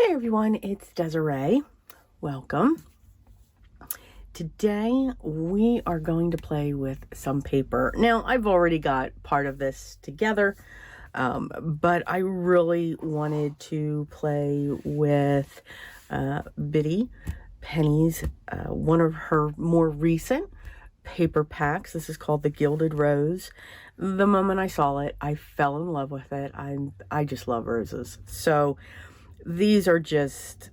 Hey everyone, it's Desiree. Welcome. Today we are going to play with some paper. Now I've already got part of this together, but I really wanted to play with Biddy Penny's one of her more recent paper packs. This is called the Gilded Rose. The moment I saw it, I fell in love with it. I just love roses. So these are just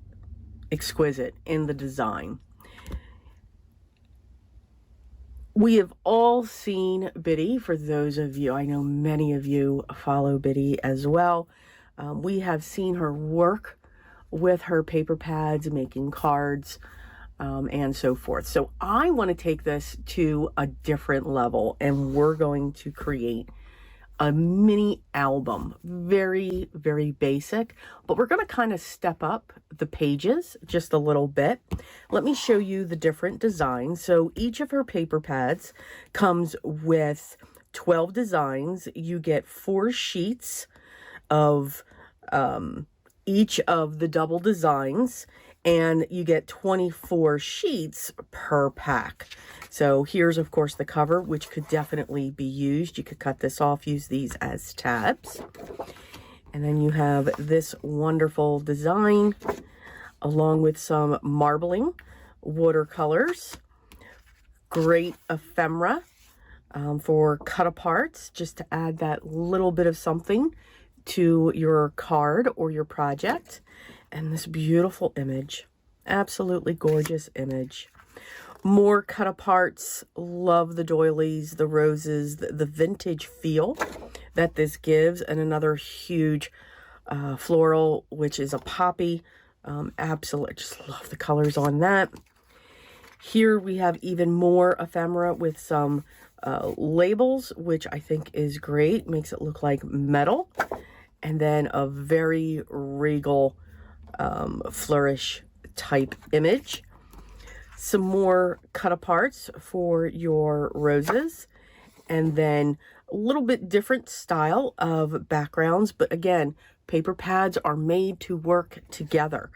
exquisite in the design. We have all seen Biddy. For those of you, I know many of you follow Biddy as well. We have seen her work with her paper pads, making cards, and so forth. So I want to take this to a different level, and we're going to create a mini album. Very, very basic, but we're going to kind of step up the pages just a little bit. Let me show you the different designs. So each of her paper pads comes with 12 designs. You get 4 sheets of each of the double designs, and you get 24 sheets per pack. So here's, of course, the cover, which could definitely be used. You could cut this off, use these as tabs. And then you have this wonderful design along with some marbling watercolors. Great ephemera for cut-aparts, just to add that little bit of something to your card or your project. And this beautiful image, absolutely gorgeous image. More cut-aparts. Love the doilies, the roses, the vintage feel that this gives. And another huge floral, which is a poppy. Absolutely, just love the colors on that. Here we have even more ephemera with some labels, which I think is great. Makes it look like metal. And then a very regal flourish type image. Some more cut-aparts for your roses, and then a little bit different style of backgrounds, but again, paper pads are made to work together.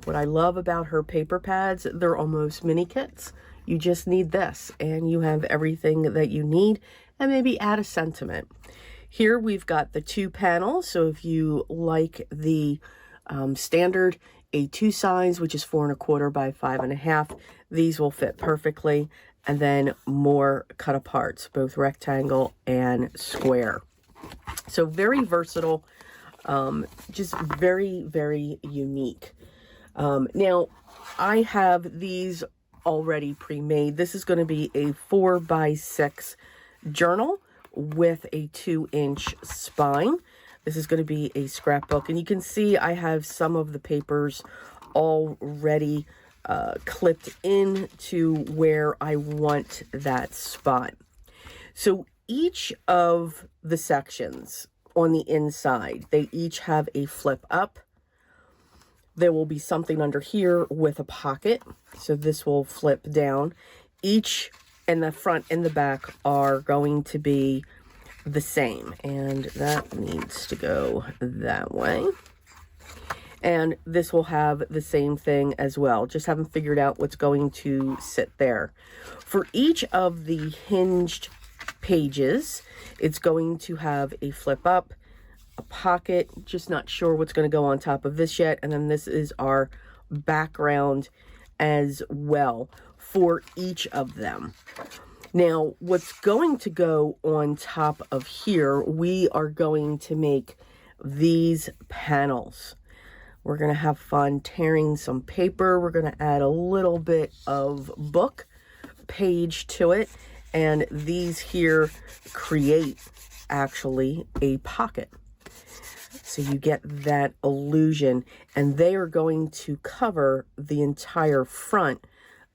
What I love about her paper pads, they're almost mini kits. You just need this and you have everything that you need, and maybe add a sentiment. Here we've got the 2 panels, so if you like the standard A2 size, which is 4 1/4 by 5 1/2, these will fit perfectly. And then more cut-aparts, both rectangle and square. So very versatile, just very, very unique. Now, I have these already pre-made. This is going to be a 4 by 6 journal with a 2-inch spine. This is going to be a scrapbook, and you can see I have some of the papers already clipped into where I want that spot. So each of the sections on the inside, they each have a flip up. There will be something under here with a pocket, so this will flip down. Each in the front and the back are going to be the same, and that needs to go that way. And this will have the same thing as well. Just haven't figured out what's going to sit there. For each of the hinged pages, it's going to have a flip up, a pocket, just not sure what's going to go on top of this yet. And then this is our background as well for each of them. Now, what's going to go on top of here, we are going to make these panels. We're going to have fun tearing some paper. We're going to add a little bit of book page to it. And these here create actually a pocket. So you get that illusion. And they are going to cover the entire front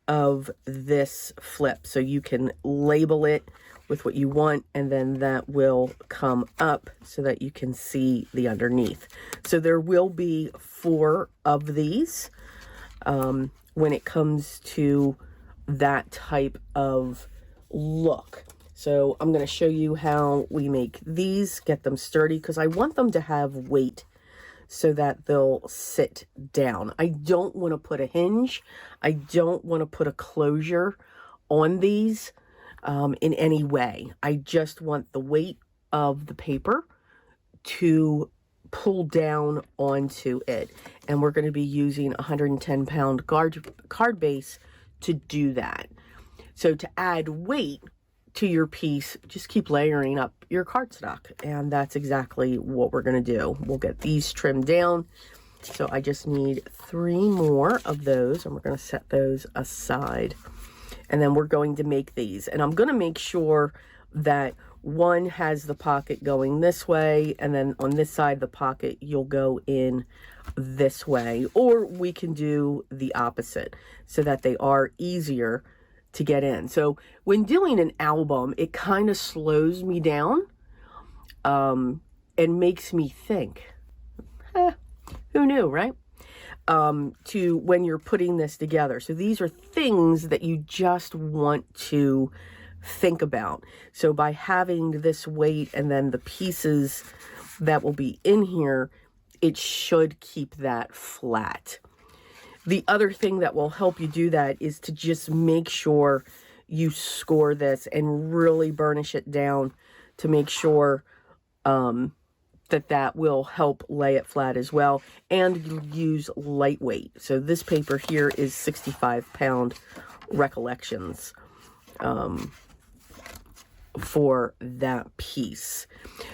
of this flip. So you can label it with what you want, and then that will come up so that you can see the underneath. So there will be 4 of these when it comes to that type of look. So I'm going to show you how we make these, get them sturdy, because I want them to have weight so that they'll sit down. I don't want to put a hinge. I don't want to put a closure on these in any way. I just want the weight of the paper to pull down onto it. And we're going to be using a 110-pound card base to do that. So to add weight to your piece, just keep layering up your cardstock. And that's exactly what we're going to do. We'll get these trimmed down. So I just need 3 more of those, and we're going to set those aside. And then we're going to make these. And I'm going to make sure that one has the pocket going this way, and then on this side, the pocket, you'll go in this way. Or we can do the opposite so that they are easier to get in. So when doing an album, it kind of slows me down and makes me think, who knew, right? To when you're putting this together. So these are things that you just want to think about. So by having this weight and then the pieces that will be in here, it should keep that flat. The other thing that will help you do that is to just make sure you score this and really burnish it down to make sure that will help lay it flat as well. And you use lightweight. So this paper here is 65-pound Recollections for that piece.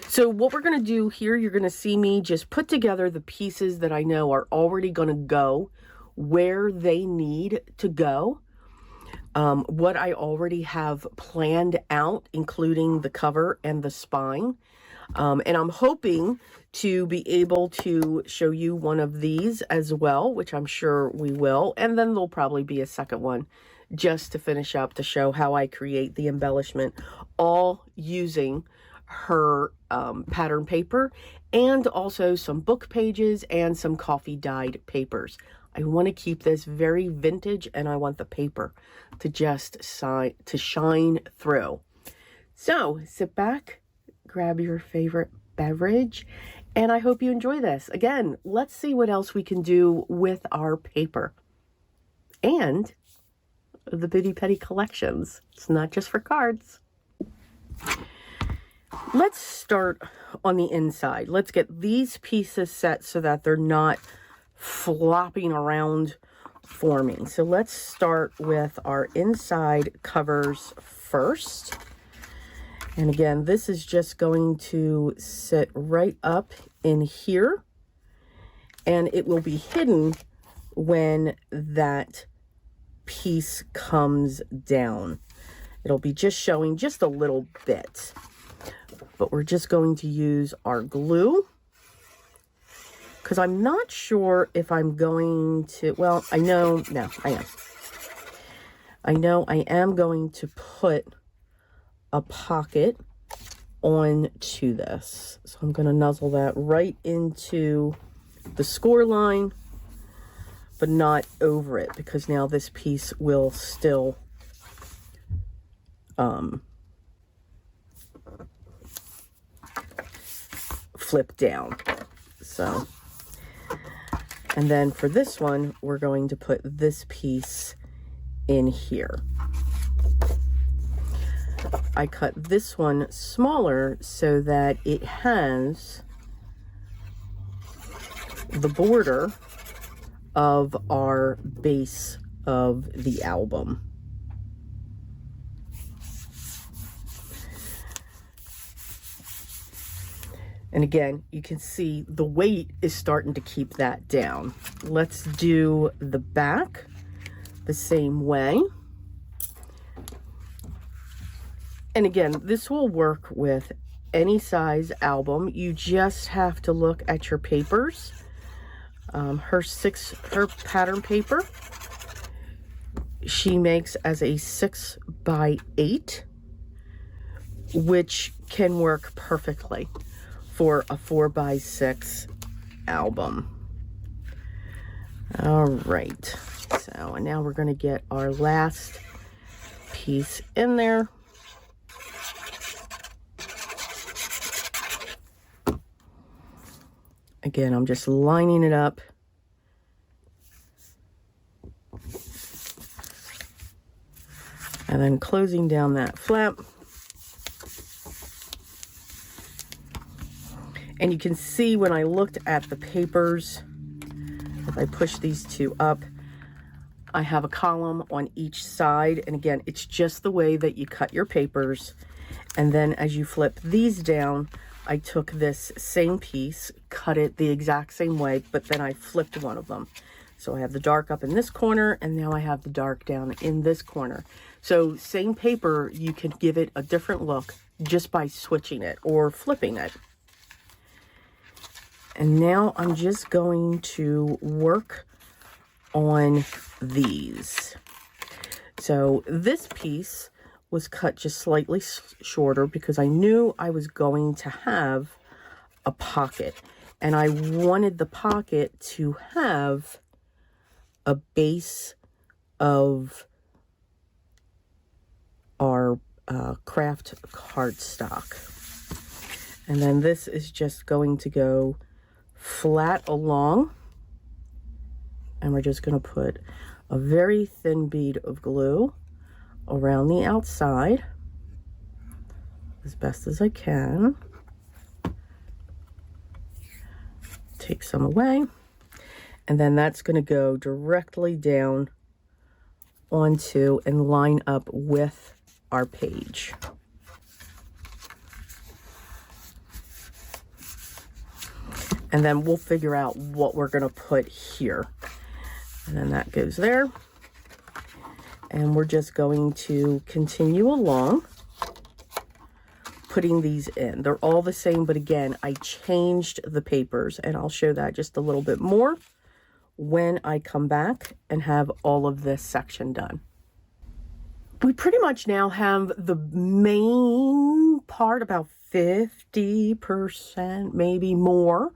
So what we're going to do here, you're going to see me just put together the pieces that I know are already going to go where they need to go. What I already have planned out, including the cover and the spine. And I'm hoping to be able to show you one of these as well, which I'm sure we will. And then there'll probably be a second one just to finish up to show how I create the embellishment, all using her pattern paper and also some book pages and some coffee dyed papers. I want to keep this very vintage, and I want the paper to just shine through. So sit back, grab your favorite beverage, and I hope you enjoy this. Again, let's see what else we can do with our paper and the Bitty Petty collections. It's not just for cards. Let's start on the inside. Let's get these pieces set so that they're not flopping around for me. So let's start with our inside covers first. And again, this is just going to sit right up in here, and it will be hidden when that piece comes down. It'll be just showing just a little bit, but we're just going to use our glue because I'm not sure if I'm going to, well, I know I am going to put a pocket onto this. So I'm going to nuzzle that right into the score line, but not over it, because now this piece will still flip down. So, and then for this one, we're going to put this piece in here. I cut this one smaller so that it has the border of our base of the album. And again, you can see the weight is starting to keep that down. Let's do the back the same way. And again, this will work with any size album. You just have to look at your papers. Her pattern paper, she makes as a 6x8, which can work perfectly for a 4x6 album. All right, so and now we're going to get our last piece in there. Again, I'm just lining it up. And then closing down that flap. And you can see when I looked at the papers, if I push these two up, I have a column on each side. And again, it's just the way that you cut your papers. And then as you flip these down, I took this same piece, cut it the exact same way, but then I flipped one of them. So I have the dark up in this corner, and now I have the dark down in this corner. So same paper, you can give it a different look just by switching it or flipping it. And now I'm just going to work on these. So this piece was cut just slightly shorter because I knew I was going to have a pocket. And I wanted the pocket to have a base of our craft cardstock. And then this is just going to go flat along, and we're just going to put a very thin bead of glue around the outside as best as I can. Take some away, and then that's going to go directly down onto and line up with our page. And then we'll figure out what we're going to put here. And then that goes there. And we're just going to continue along, putting these in. They're all the same, but again, I changed the papers, and I'll show that just a little bit more when I come back and have all of this section done. We pretty much now have the main part, about 50%, maybe more,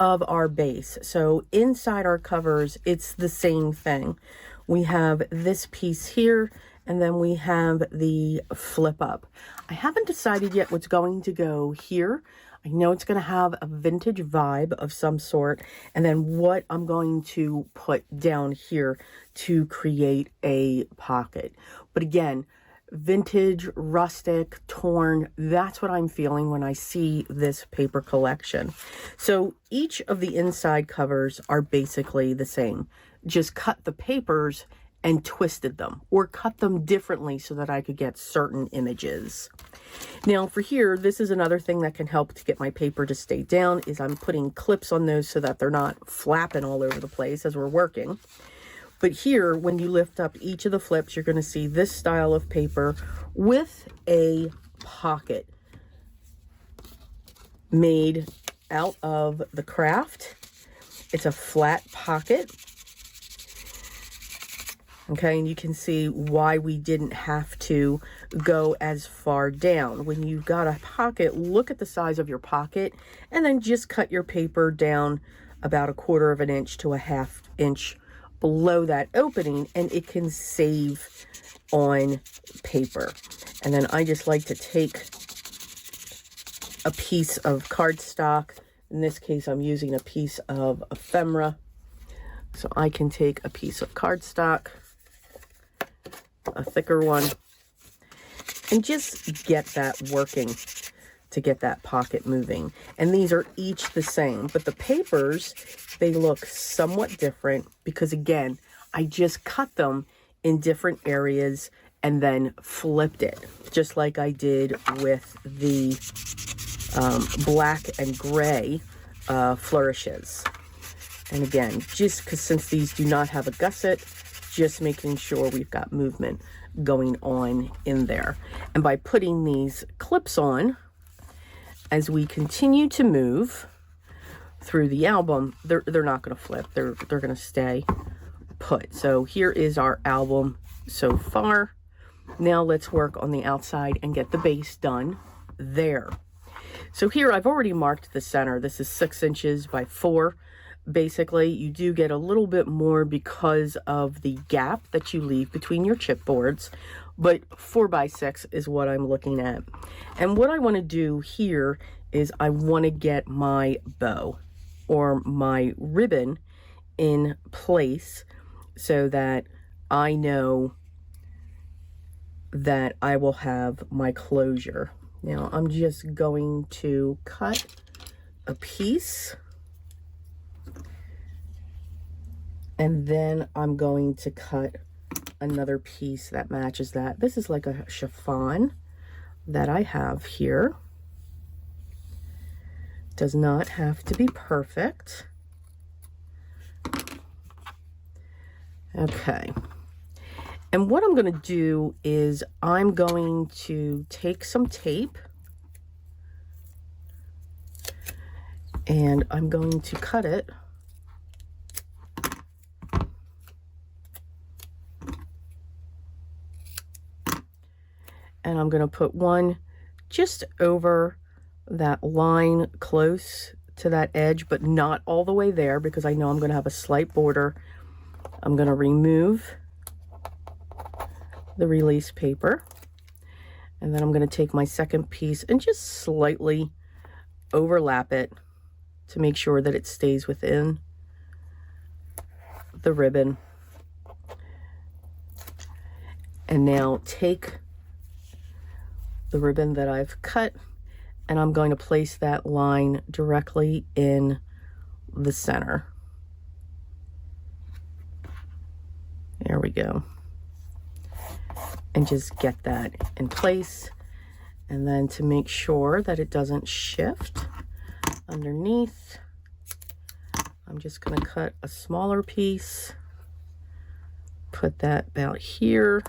of our base. So inside our covers, it's the same thing. We have this piece here, and then we have the flip up. I haven't decided yet what's going to go here. I know it's going to have a vintage vibe of some sort, and then what I'm going to put down here to create a pocket. But again, vintage, rustic, torn, that's what I'm feeling when I see this paper collection. So each of the inside covers are basically the same. Just cut the papers and twisted them, or cut them differently so that I could get certain images. Now for here, this is another thing that can help to get my paper to stay down, is I'm putting clips on those so that they're not flapping all over the place as we're working. But here, when you lift up each of the flips, you're going to see this style of paper with a pocket made out of the craft. It's a flat pocket. Okay, and you can see why we didn't have to go as far down. When you've got a pocket, look at the size of your pocket, and then just cut your paper down about 1/4 of an inch to a 1/2 inch below that opening, and it can save on paper. And then I just like to take a piece of cardstock. In this case, I'm using a piece of ephemera. So I can take a piece of cardstock, a thicker one, and just get that working to get that pocket moving. And these are each the same, but the papers, they look somewhat different because again, I just cut them in different areas and then flipped it, just like I did with the black and gray flourishes. And again, just because since these do not have a gusset, just making sure we've got movement going on in there. And by putting these clips on, as we continue to move through the album, they're not going to flip. They're going to stay put. So here is our album so far. Now let's work on the outside and get the base done there. So here I've already marked the center. This is 6 inches by 4. Basically, you do get a little bit more because of the gap that you leave between your chipboards, but 4 by 6 is what I'm looking at. And what I want to do here is I want to get my bow. or my ribbon in place so that I know that I will have my closure. Now I'm just going to cut a piece, and then I'm going to cut another piece that matches that. This is like a chiffon that I have here. Does not have to be perfect. Okay. And what I'm going to do is I'm going to take some tape and I'm going to cut it and I'm going to put one just over that line close to that edge, but not all the way there because I know I'm going to have a slight border. I'm going to remove the release paper, and then I'm going to take my second piece and just slightly overlap it to make sure that it stays within the ribbon. And now take the ribbon that I've cut and I'm going to place that line directly in the center. There we go. And just get that in place. And then to make sure that it doesn't shift underneath, I'm just going to cut a smaller piece, put that about here,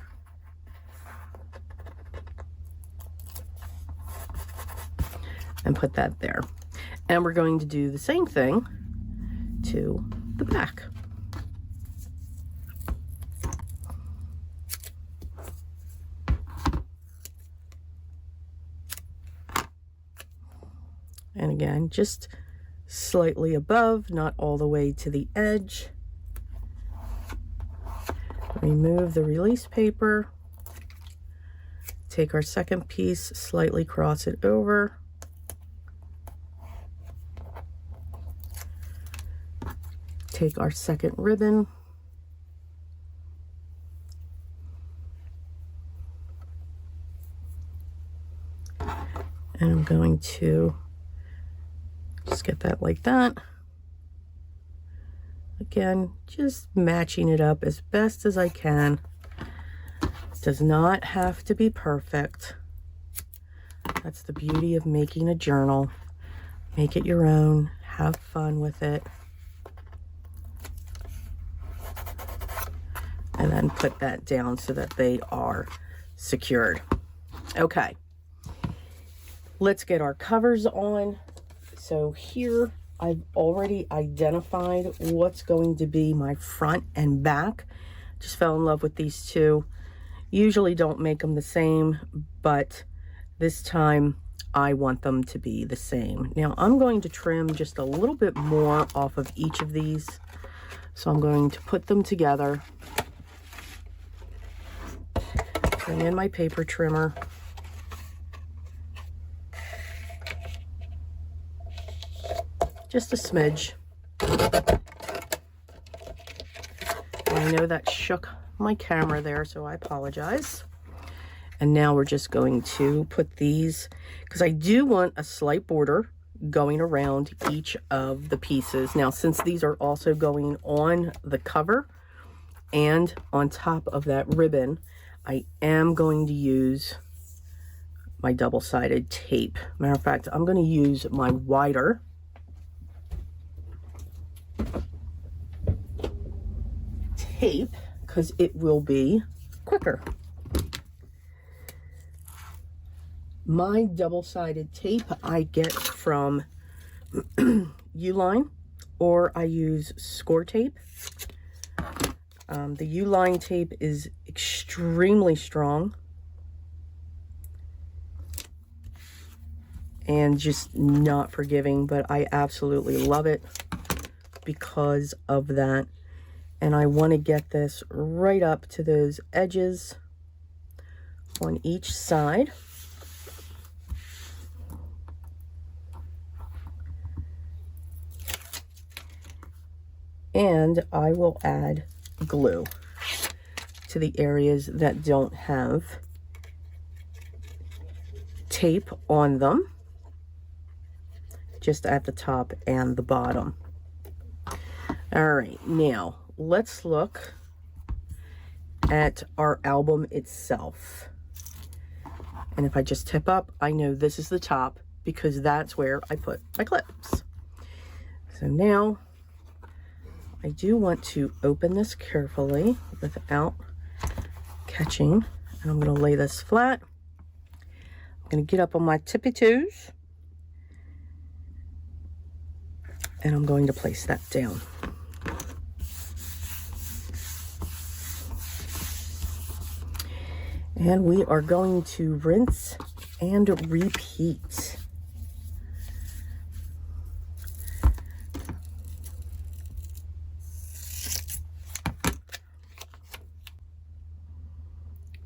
and put that there. And we're going to do the same thing to the back. And again, just slightly above, not all the way to the edge. Remove the release paper. Take our second piece, slightly cross it over. Take our second ribbon. And I'm going to just get that like that. Again, just matching it up as best as I can. It does not have to be perfect. That's the beauty of making a journal. Make it your own. Have fun with it. And then put that down so that they are secured. Okay. Let's get our covers on. So here I've already identified what's going to be my front and back. Just fell in love with these two. Usually don't make them the same, but this time I want them to be the same. Now I'm going to trim just a little bit more off of each of these. So I'm going to put them together. Bring in my paper trimmer. Just a smidge. I know that shook my camera there, so I apologize. And now we're just going to put these, because I do want a slight border going around each of the pieces. Now, since these are also going on the cover and on top of that ribbon, I am going to use my double-sided tape. Matter of fact, I'm going to use my wider tape because it will be quicker. My double-sided tape I get from Uline, or I use score tape. The Uline tape is extremely strong and just not forgiving, but I absolutely love it because of that. And I want to get this right up to those edges on each side. And I will add glue to the areas that don't have tape on them, just at the top and the bottom. All right, now let's look at our album itself. And if I just tip up, I know this is the top because that's where I put my clips. So now I do want to open this carefully without catching, and I'm going to lay this flat. I'm going to get up on my tippy toes, and I'm going to place that down. And we are going to rinse and repeat.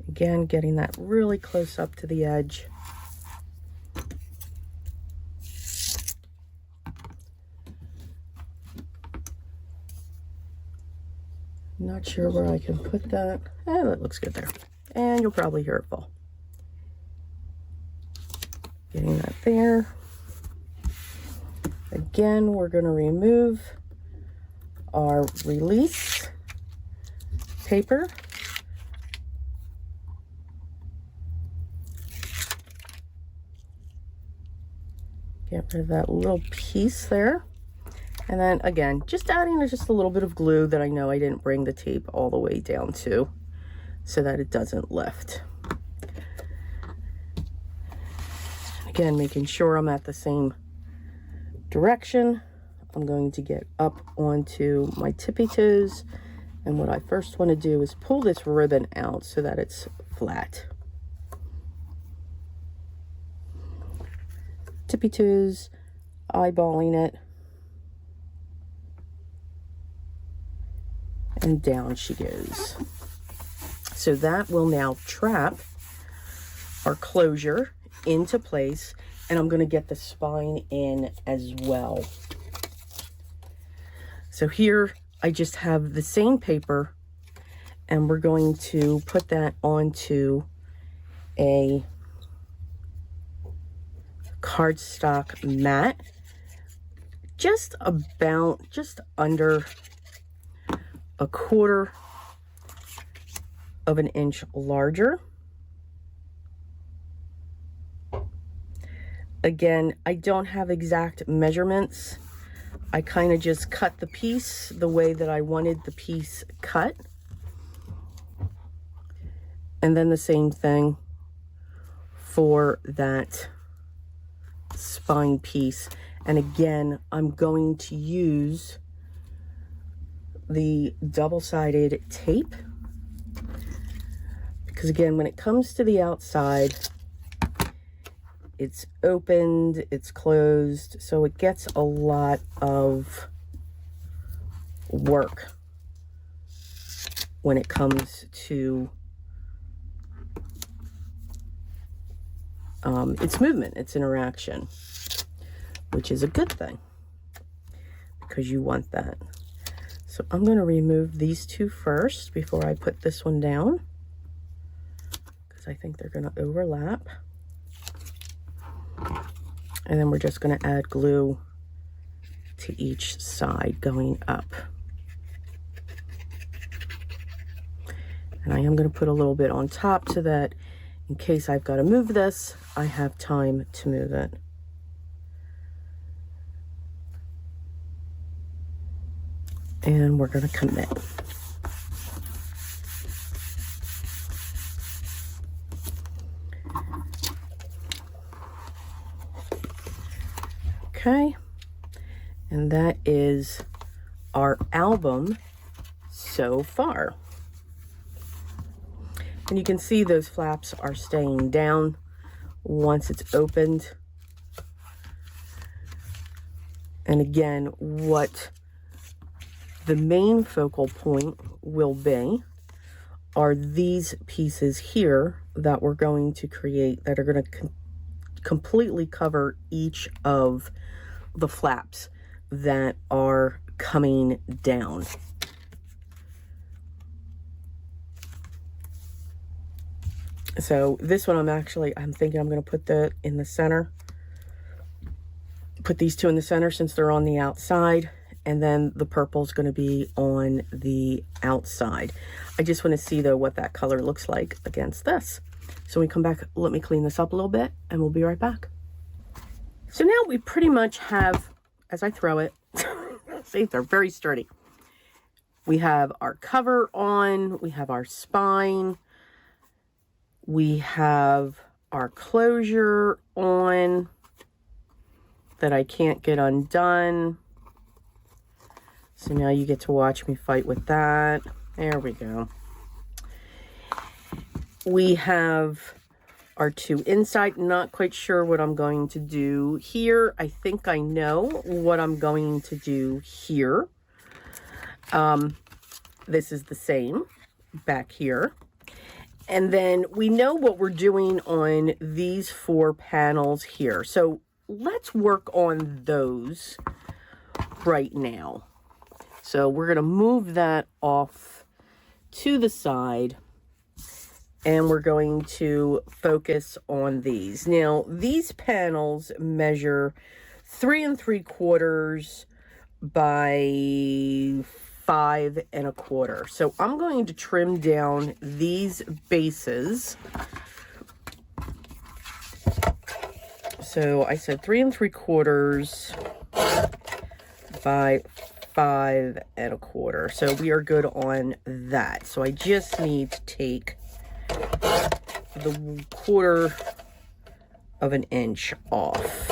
Again, getting that really close up to the edge. Not sure where I can put that. That looks good there. And you'll probably hear it fall. Getting that there. Again, we're going to remove our release paper. Get rid of that little piece there. And then again, just adding just a little bit of glue that I know I didn't bring the tape all the way down to, so that it doesn't lift. Again, making sure I'm at the same direction. I'm going to get up onto my tippy toes. And what I first want to do is pull this ribbon out so that it's flat. Tippy toes, eyeballing it, and down she goes. So that will now trap our closure into place, and I'm going to get the spine in as well. So here I just have the same paper, and we're going to put that onto a cardstock mat, just under a quarter of an inch larger. Again, I don't have exact measurements. I kind of just cut the piece the way that I wanted the piece cut. And then the same thing for that spine piece. And again, I'm going to use the double-sided tape, because again, when it comes to the outside, it's opened, it's closed, so it gets a lot of work when it comes to its movement, its interaction, which is a good thing because you want that. So I'm going to remove these two first before I put this one down, because I think they're going to overlap. And then we're just going to add glue to each side going up. And I am going to put a little bit on top so that in case I've got to move this, I have time to move it. And we're going to commit. Okay, and that is our album so far. And you can see those flaps are staying down once it's opened. And again, what the main focal point will be are these pieces here that we're going to create, that are going to completely cover each of the flaps. that are coming down. So this one I'm thinking I'm going to put that in the center. Put these two in the center since they're on the outside. And then the purple is going to be on the outside. I just want to see, though, what that color looks like against this. So when we come back, let me clean this up a little bit, and we'll be right back. So now we pretty much have, as I throw it, see, they're very sturdy. We have our cover on, we have our spine, we have our closure on that I can't get undone. So now you get to watch me fight with that. There we go. We have our two inside. Not quite sure what I'm going to do here. I think I know what I'm going to do here. This is the same back here. And then we know what we're doing on these 4 panels here. So let's work on those right now. So we're going to move that off to the side, and we're going to focus on these. Now, these panels measure 3 3/4 by 5 1/4. So I'm going to trim down these bases. So I said 3 3/4 by 5 1/4. So we are good on that. So I just need to take the 1/4 of an inch off.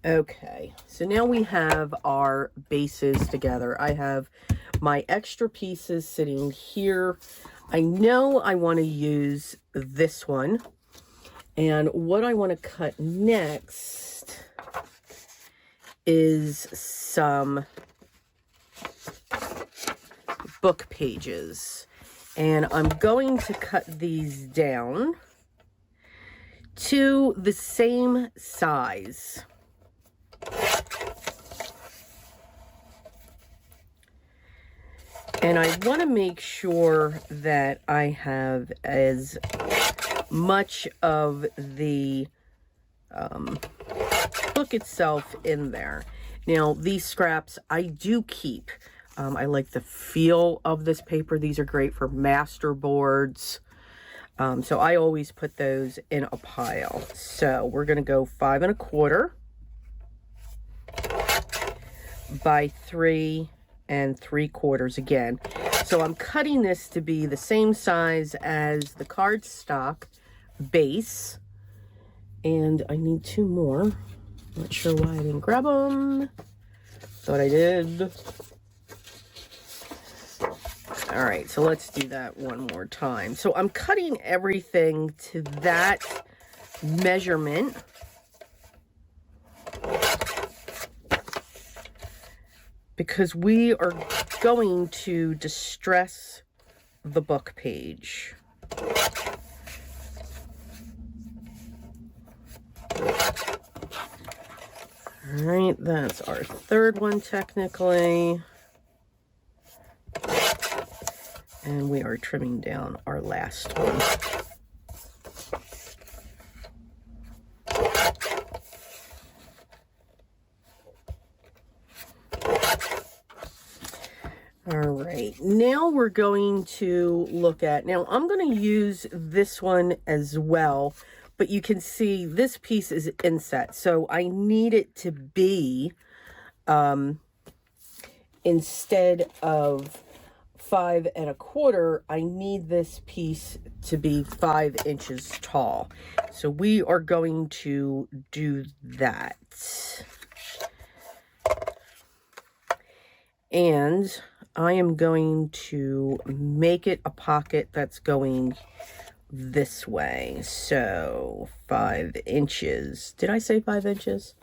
Okay, so now we have our bases together. I have my extra pieces sitting here. I know I want to use this one. And what I want to cut next is some book pages. And I'm going to cut these down to the same size. And I want to make sure that I have as much of the book itself in there. Now, these scraps I do keep. I like the feel of this paper. These are great for master boards. So I always put those in a pile. So we're going to go 5 1/4 by 3 3/4 again. So I'm cutting this to be the same size as the cardstock base. And I need 2 more. Not sure why I didn't grab them. Thought I did. All right, so let's do that one more time. So I'm cutting everything to that measurement. Because we are going to distress the book page. All right, that's our 3rd one technically. And we are trimming down our last one. All right, now we're going to look at, now I'm going to use this one as well, but you can see this piece is inset. So I need it to be, instead of 5 1/4, I need this piece to be 5 inches tall. So we are going to do that. And I am going to make it a pocket that's going this way. So 5 inches. Did I say 5 inches?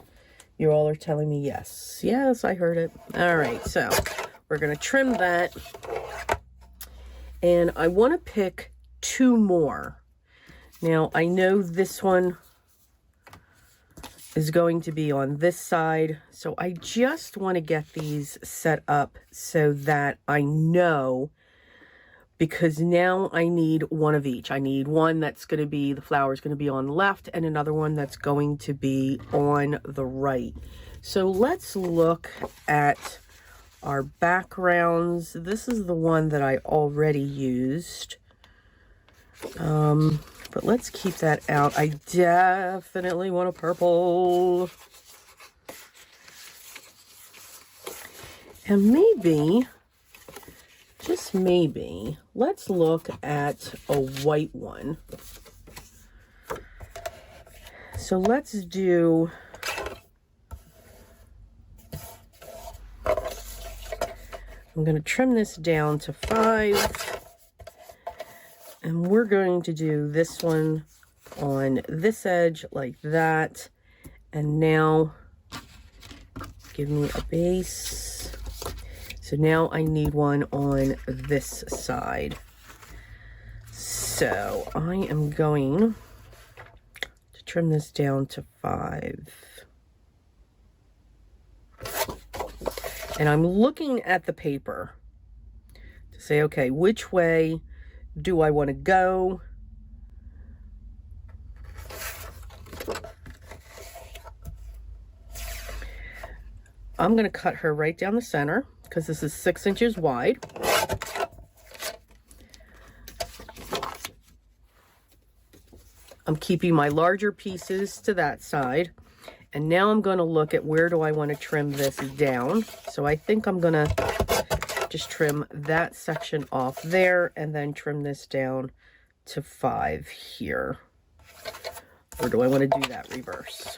You all are telling me yes. Yes, I heard it. All right, so we're going to trim that. And I want to pick 2 more. Now, I know this one is going to be on this side. So I just want to get these set up so that I know, because now I need one of each. I need one that's going to be, the flower is going to be on the left, and another one that's going to be on the right. So let's look at our backgrounds. This is the one that I already used. But let's keep that out. I definitely want a purple. And maybe, just maybe, let's look at a white one. So let's do, I'm going to trim this down to 5. And we're going to do this one on this edge like that. And now give me a base. So now I need one on this side. So I am going to trim this down to 5. And I'm looking at the paper to say, okay, which way do I want to go? I'm going to cut her right down the center because this is 6 inches wide. I'm keeping my larger pieces to that side. And now I'm going to look at where do I want to trim this down. So I think I'm going to just trim that section off there and then trim this down to 5 here. Or do I want to do that reverse?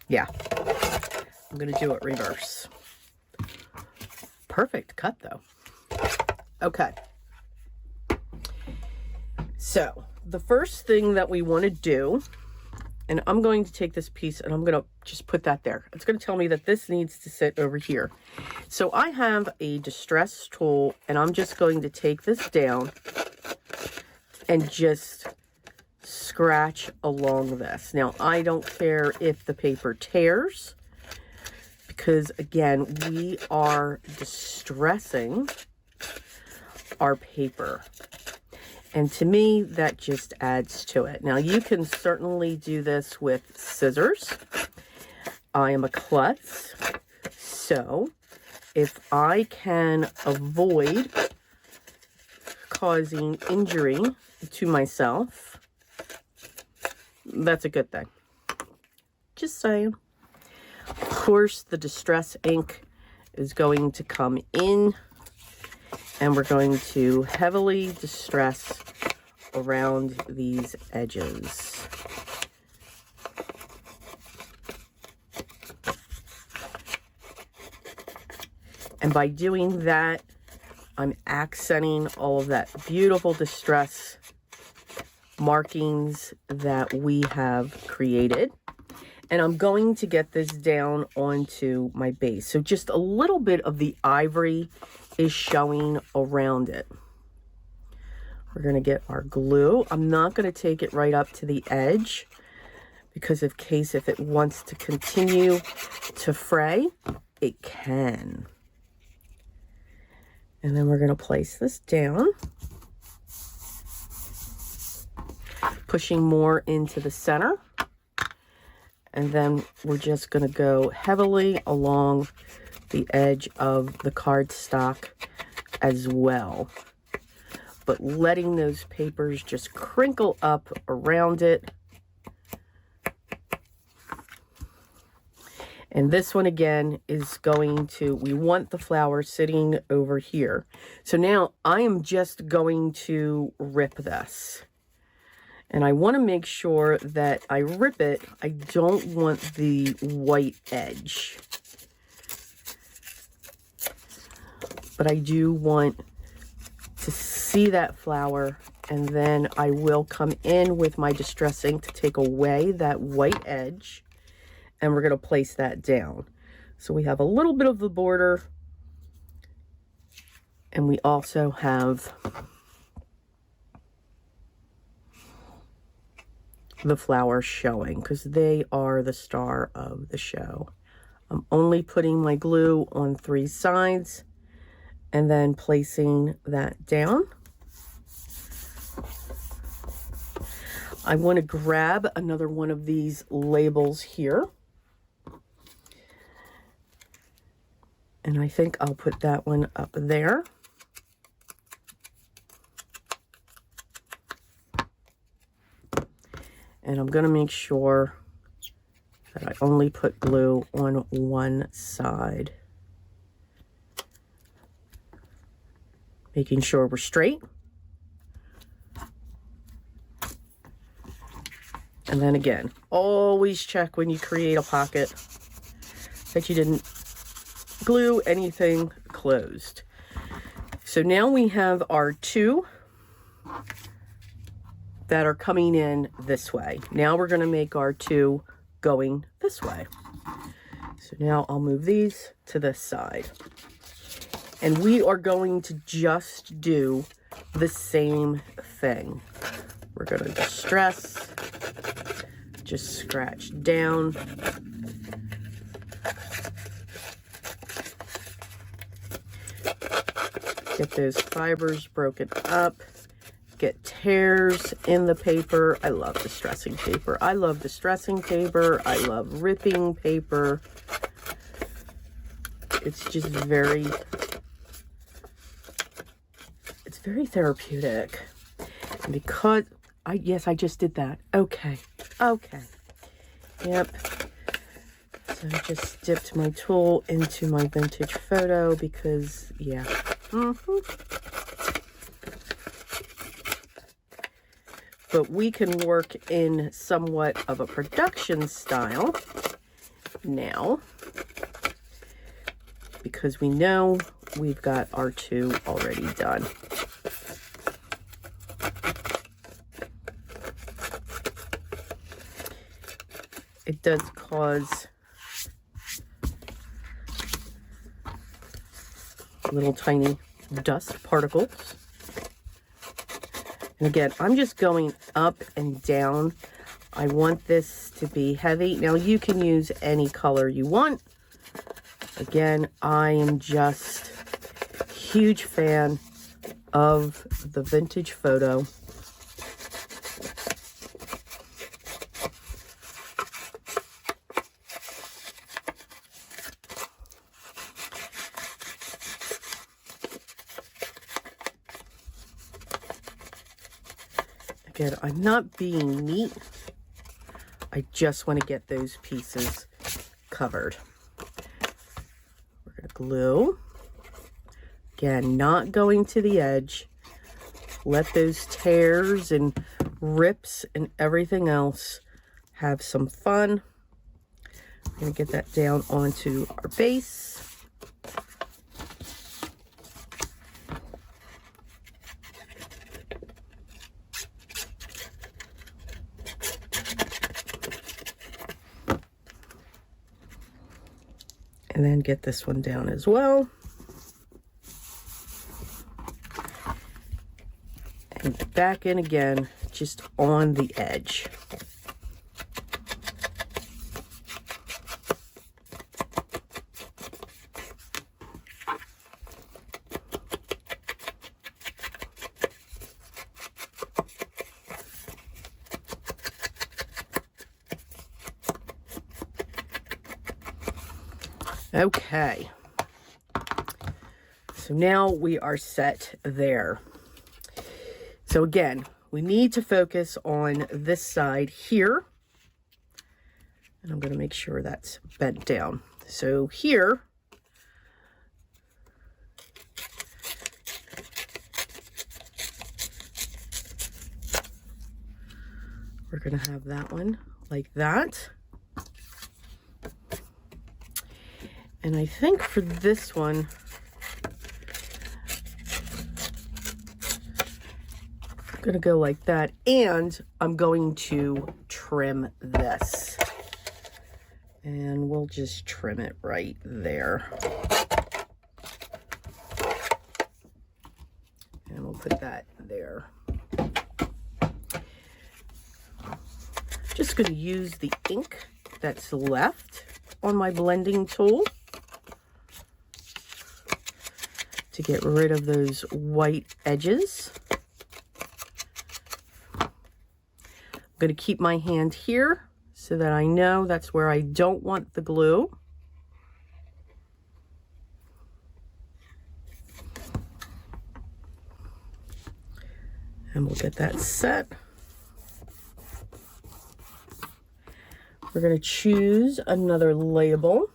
Yeah, I'm going to do it reverse. Perfect cut though. Okay. So the first thing that we want to do, and I'm going to take this piece and I'm going to just put that there. It's going to tell me that this needs to sit over here. So I have a distress tool and I'm just going to take this down and just scratch along this. Now, I don't care if the paper tears because, again, we are distressing our paper. And to me, that just adds to it. Now, you can certainly do this with scissors. I am a klutz, so if I can avoid causing injury to myself, that's a good thing. Just saying. Of course, the distress ink is going to come in, and we're going to heavily distress around these edges. And by doing that, I'm accenting all of that beautiful distress markings that we have created. And I'm going to get this down onto my base. So just a little bit of the ivory is showing around it. We're going to get our glue. I'm not going to take it right up to the edge because in case if it wants to continue to fray, it can. And then we're going to place this down, pushing more into the center. And then we're just going to go heavily along the edge of the cardstock as well. But letting those papers just crinkle up around it. And this one again is going to, we want the flower sitting over here. So now I am just going to rip this. And I want to make sure that I rip it. I don't want the white edge. But I do want to see that flower, and then I will come in with my distress ink to take away that white edge, and we're going to place that down. So we have a little bit of the border, and we also have the flowers showing, because they are the star of the show. I'm only putting my glue on 3 sides and then placing that down. I want to grab another one of these labels here. And I think I'll put that one up there. And I'm going to make sure that I only put glue on one side. Making sure we're straight. And then again, always check when you create a pocket that you didn't glue anything closed. So now we have our 2 that are coming in this way. Now we're going to make our 2 going this way. So now I'll move these to this side. And we are going to just do the same thing. We're going to distress, just scratch down. Get those fibers broken up. Get tears in the paper. I love distressing paper. I love distressing paper. I love ripping paper. It's just very therapeutic. And because yes, I just did that. Okay. Yep. So I just dipped my tool into my vintage photo because, yeah. But we can work in somewhat of a production style now because we know we've got our 2 already done. It does cause little tiny dust particles. And again, I'm just going up and down. I want this to be heavy. Now you can use any color you want. Again, I am just a huge fan of the vintage photo. Again, I'm not being neat. I just want to get those pieces covered. We're going to glue. Again, not going to the edge. Let those tears and rips and everything else have some fun. I'm going to get that down onto our base. And then get this one down as well. And back in again, just on the edge. Okay, so now we are set there. So again, we need to focus on this side here. And I'm going to make sure that's bent down. So here, we're going to have that one like that. And I think for this one, I'm going to go like that. And I'm going to trim this. And we'll just trim it right there. And we'll put that there. just going to use the ink that's left on my blending tool to get rid of those white edges. I'm going to keep my hand here so that I know that's where I don't want the glue. And we'll get that set. We're going to choose another label.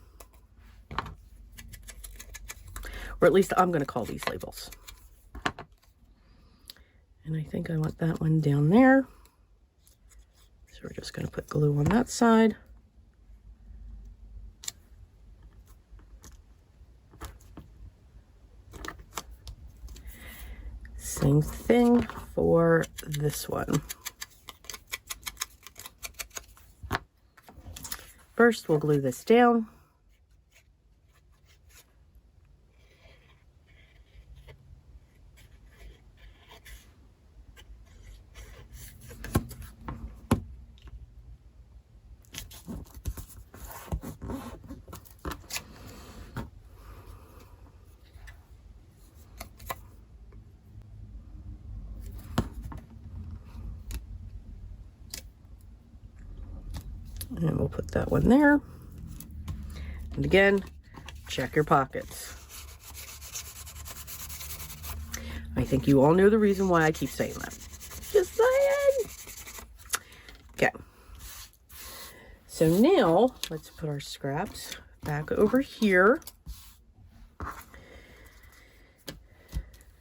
Or at least I'm going to call these labels. And I think I want that one down there. So we're just going to put glue on that side. Same thing for this one. First, we'll glue this down. And we'll put that one there. And again, check your pockets. I think you all know the reason why I keep saying that. Just saying. Okay. So now, let's put our scraps back over here.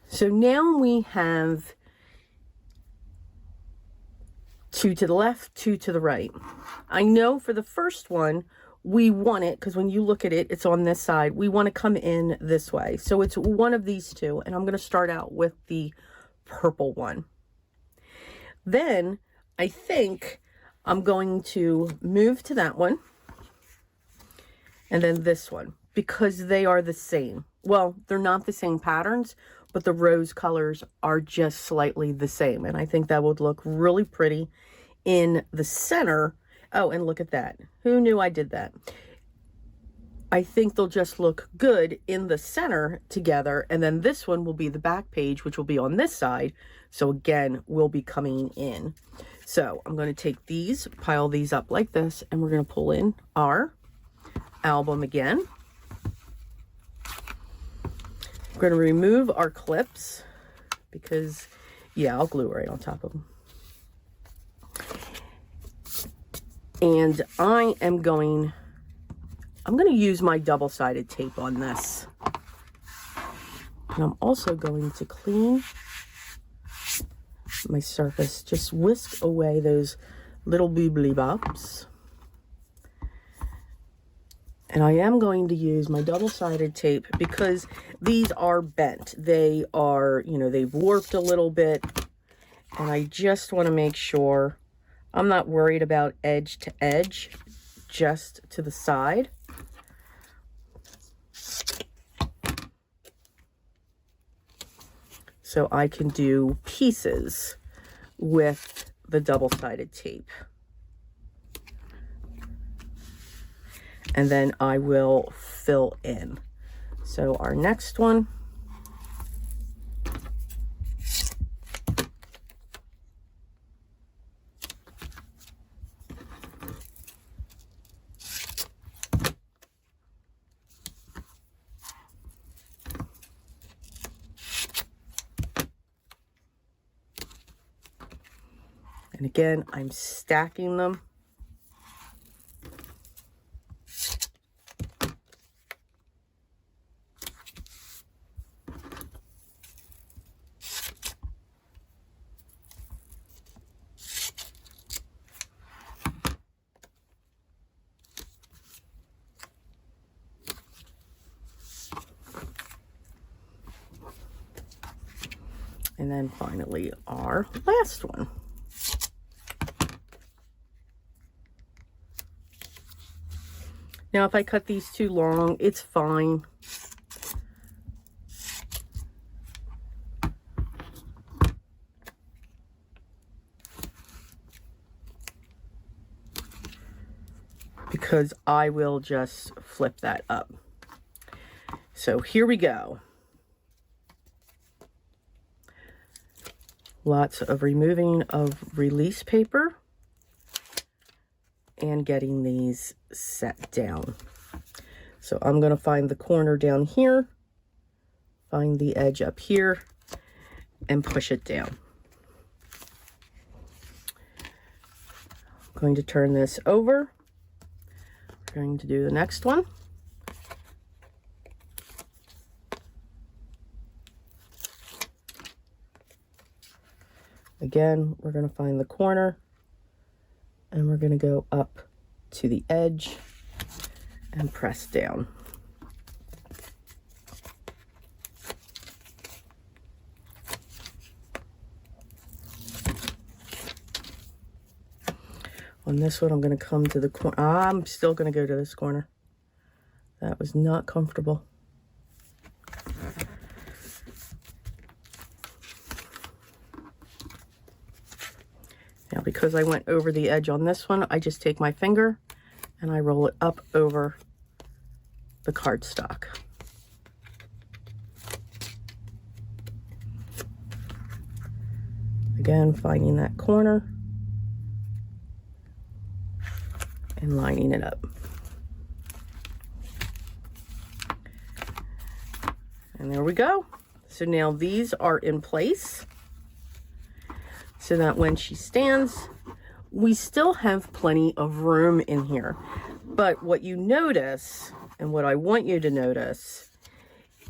So now we have 2 to the left, 2 to the right. I know for the first one, we want it, because when you look at it, it's on this side. We want to come in this way. So it's one of these two, and I'm going to start out with the purple one. Then I think I'm going to move to that one, and then this one, because they are the same. Well, they're not the same patterns, but the rose colors are just slightly the same, and I think that would look really pretty in the center. Oh, and look at that. Who knew I did that? I think they'll just look good in the center together, and then this one will be the back page, which will be on this side. So again, we'll be coming in. So I'm going to take these, pile these up like this, and we're going to pull in our album again. We're going to remove our clips because, yeah, I'll glue right on top of them. And I'm going to use my double-sided tape on this. And I'm also going to clean my surface. Just whisk away those little boobly bobs. And I am going to use my double-sided tape because these are bent. They are, you know, they've warped a little bit. And I just want to make sure I'm not worried about edge to edge, just to the side. So I can do pieces with the double-sided tape. And then I will fill in. So our next one. And again, I'm stacking them. And then finally, our last one. Now, if I cut these too long, it's fine. because I will just flip that up. So here we go. Lots of removing of release paper and getting these set down. So I'm going to find the corner down here, find the edge up here, and push it down. I'm going to turn this over. We're going to do the next one. Again, we're going to find the corner and we're going to go up to the edge and press down. On this one, I'm going to come to the corner. I'm still going to go to this corner. That was not comfortable. Now, because I went over the edge on this one, I just take my finger and I roll it up over the cardstock. Again, finding that corner and lining it up. And there we go. So now these are in place so that when she stands, we still have plenty of room in here. But what you notice, and what I want you to notice,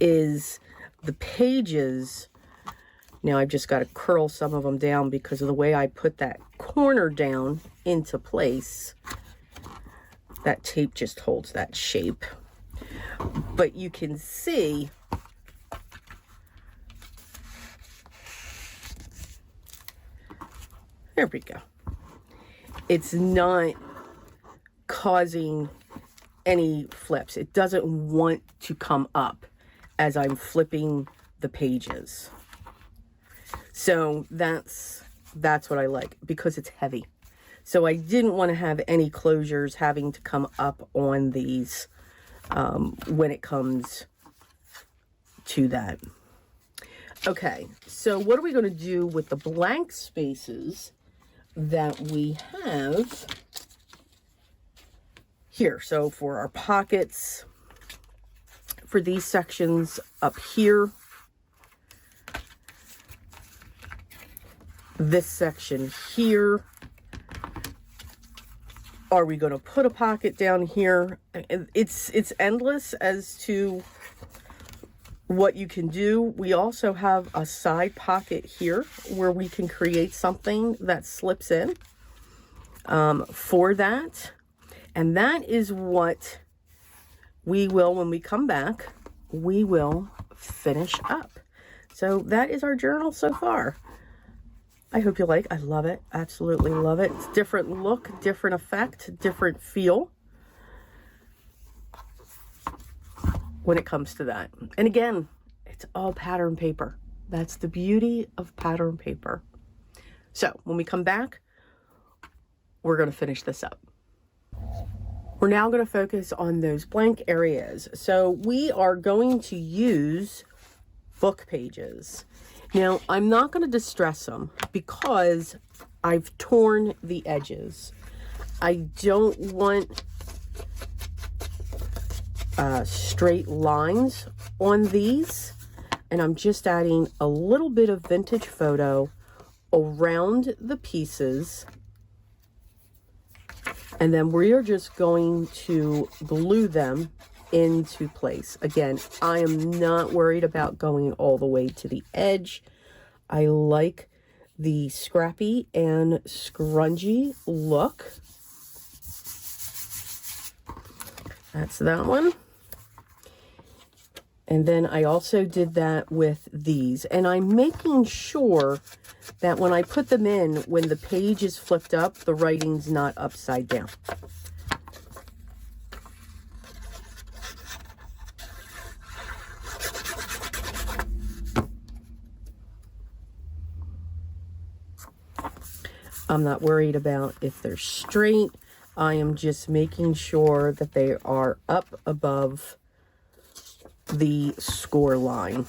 is the pages. Now I've just got to curl some of them down because of the way I put that corner down into place. That tape just holds that shape. But you can see there we go. It's not causing any flips. It doesn't want to come up as I'm flipping the pages. So that's what I like, because it's heavy. So I didn't want to have any closures having to come up on these when it comes to that. Okay, so what are we going to do with the blank spaces that we have here? So for our pockets, for these sections up here, this section here, are we going to put a pocket down here? It's endless as to what you can do. We also have a side pocket here where we can create something that slips in for that. And that is what we will, when we come back, we will finish up. So that is our journal so far. I hope you like. I love it. Absolutely love it. It's different look, different effect, different feel when it comes to that. And again, it's all pattern paper. That's the beauty of pattern paper. So when we come back, we're going to finish this up. We're now going to focus on those blank areas. So we are going to use book pages. Now, I'm not going to distress them because I've torn the edges. I don't want straight lines on these, and I'm just adding a little bit of vintage photo around the pieces, and then we are just going to glue them into place. Again, I am not worried about going all the way to the edge. I like the scrappy and scrungy look. That's that one. And then I also did that with these, and I'm making sure that when I put them in, when the page is flipped up, the writing's not upside down. I'm not worried about if they're straight. I am just making sure that they are up above the score line.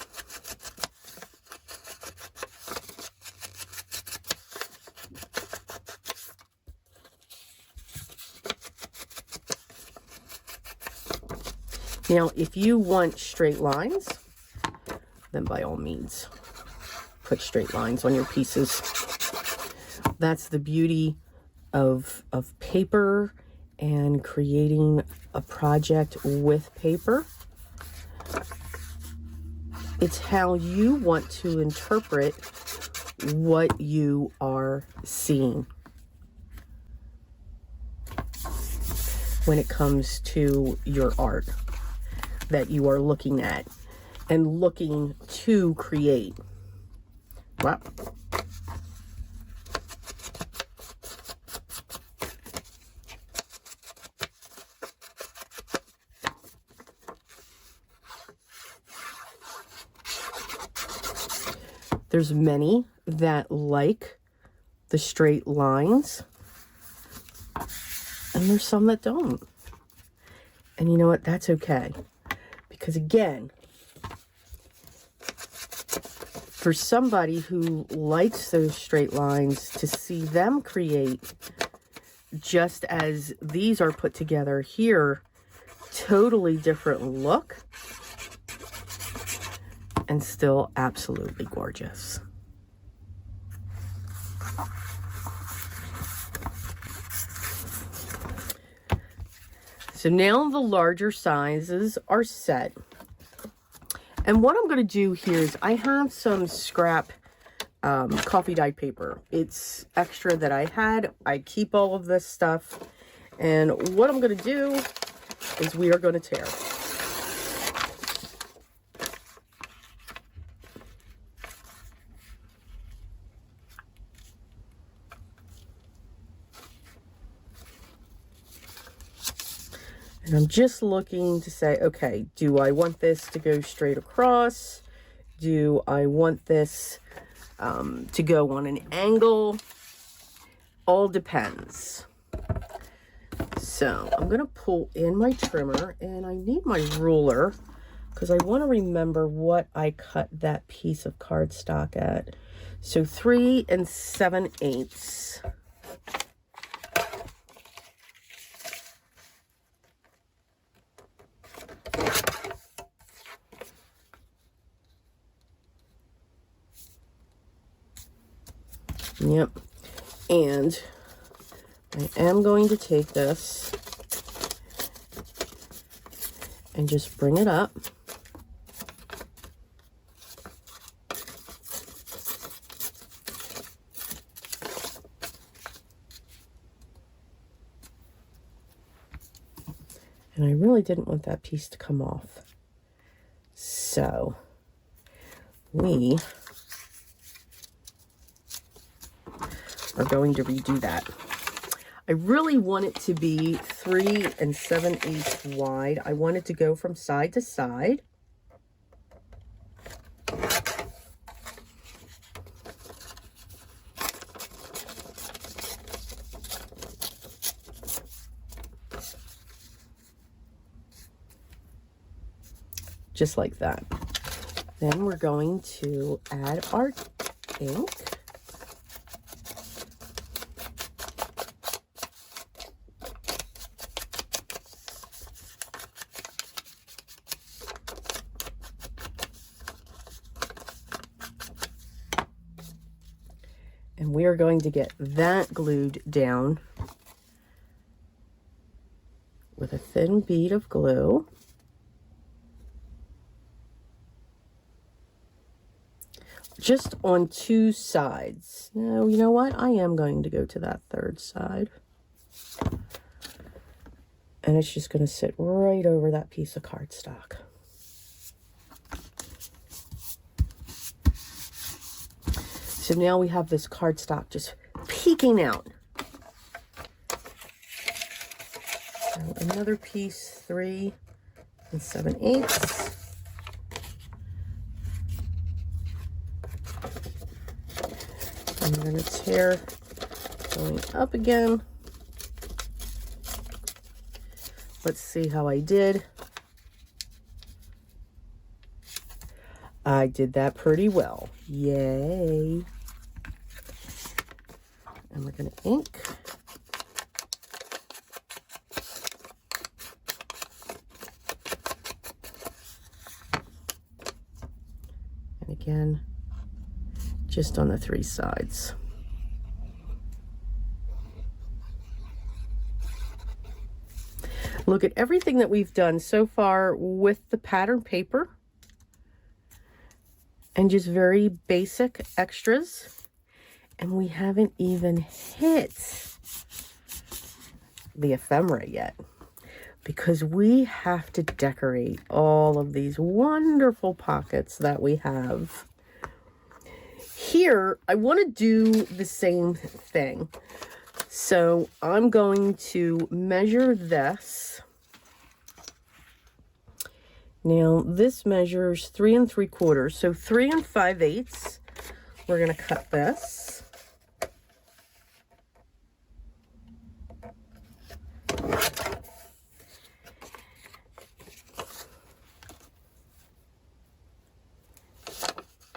Now, if you want straight lines, then by all means, put straight lines on your pieces. That's the beauty of paper and creating a project with paper. It's how you want to interpret what you are seeing when it comes to your art that you are looking at and looking to create. Wow. There's many that like the straight lines, and there's some that don't. And you know what? That's okay. Because again, for somebody who likes those straight lines, to see them create, just as these are put together here, totally different look, and still absolutely gorgeous. So now the larger sizes are set. And what I'm going to do here is I have some scrap coffee dyed paper. It's extra that I had. I keep all of this stuff. And what I'm going to do is we are going to tear. And I'm just looking to say, okay, do I want this to go straight across? Do I want this to go on an angle? All depends. So I'm going to pull in my trimmer, and I need my ruler because I want to remember what I cut that piece of cardstock at. So 3 7/8. Yep. And I am going to take this and just bring it up. And I really didn't want that piece to come off. So we are going to redo that. I really want it to be 3 7/8 wide. I want it to go from side to side. Just like that. Then we're going to add our ink. And we are going to get that glued down with a thin bead of glue. Just on 2 sides. Now, you know what? I am going to go to that 3rd side. And it's just going to sit right over that piece of cardstock. So now we have this cardstock just peeking out. So another piece, 3 7/8. I'm going to tear going up again. Let's see how I did. I did that pretty well. Yay. And we're going to ink. And again, just on the 3 sides. Look at everything that we've done so far with the pattern paper and just very basic extras. And we haven't even hit the ephemera yet, because we have to decorate all of these wonderful pockets that we have. Here, I want to do the same thing. So I'm going to measure this. Now this measures 3 3/4, so 3 5/8. We're going to cut this.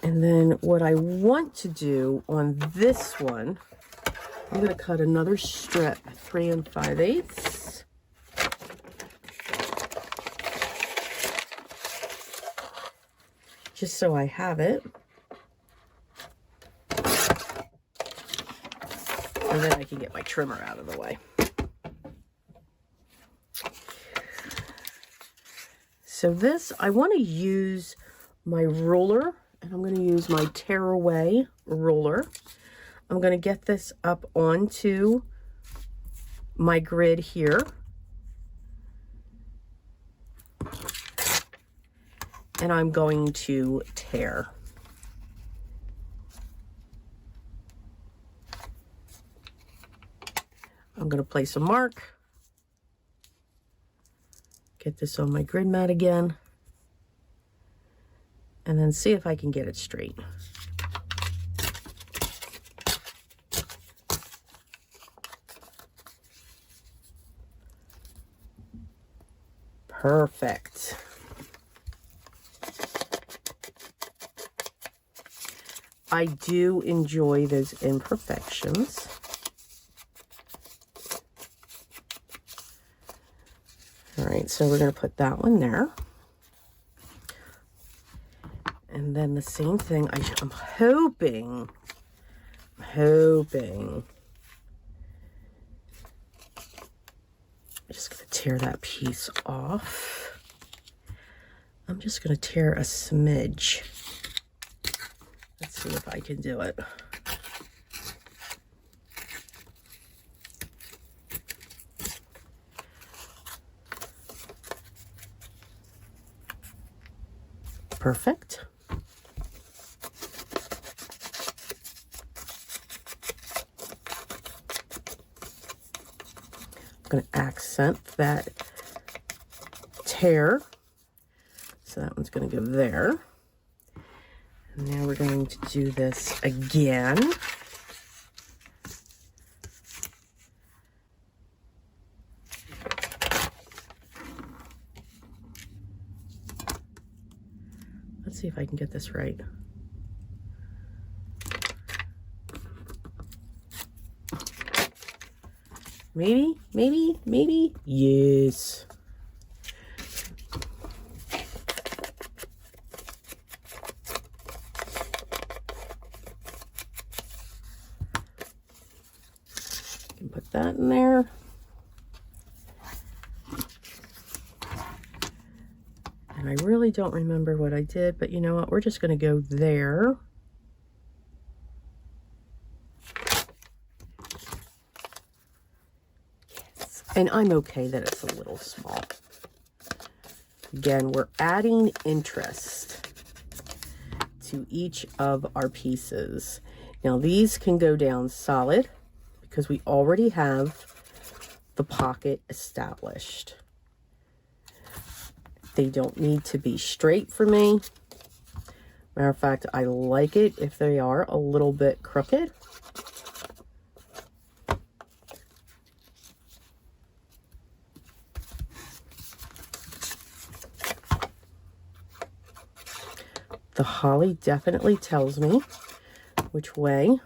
And then what I want to do on this one, I'm going to cut another strip, 3 5/8. Just so I have it. And then I can get my trimmer out of the way. So this, I want to use my ruler, and I'm going to use my tearaway ruler. I'm going to get this up onto my grid here. And I'm going to tear. I'm going to place a mark. Get this on my grid mat again. And then see if I can get it straight. Perfect. I do enjoy those imperfections. All right, so we're going to put that one there. And then the same thing, I'm hoping, I'm just going to tear that piece off. I'm just going to tear a smidge. Let's see if I can do it. Perfect. I'm going to accent that tear. So that one's going to go there. And now we're going to do this again. Let's see if I can get this right. Maybe, maybe, maybe. Yes. Put that in there. And I really don't remember what I did, but you know what? We're just going to go there. Yes. And I'm okay that it's a little small. Again, we're adding interest to each of our pieces. Now these can go down solid, because we already have the pocket established. They don't need to be straight for me. Matter of fact, I like it if they are a little bit crooked. The holly definitely tells me which way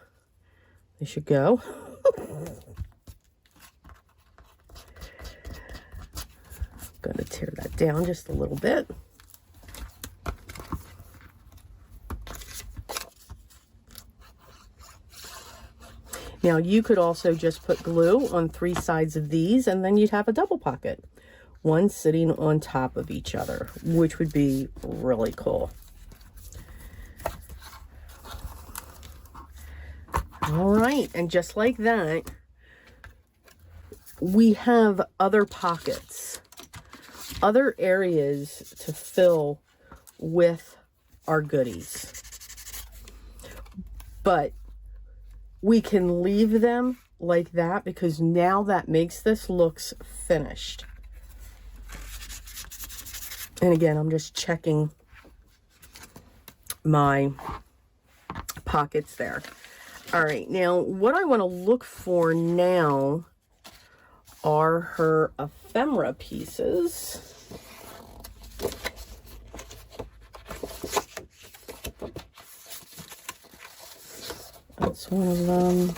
they should go. I'm going to tear that down just a little bit. Now, you could also just put glue on 3 sides of these, and then you'd have a double pocket, one sitting on top of each other, which would be really cool. All right, and just like that, we have other pockets, other areas to fill with our goodies. But we can leave them like that because now that makes this looks finished. And again, I'm just checking my pockets there. All right, now what I want to look for now are her ephemera pieces. That's one of them.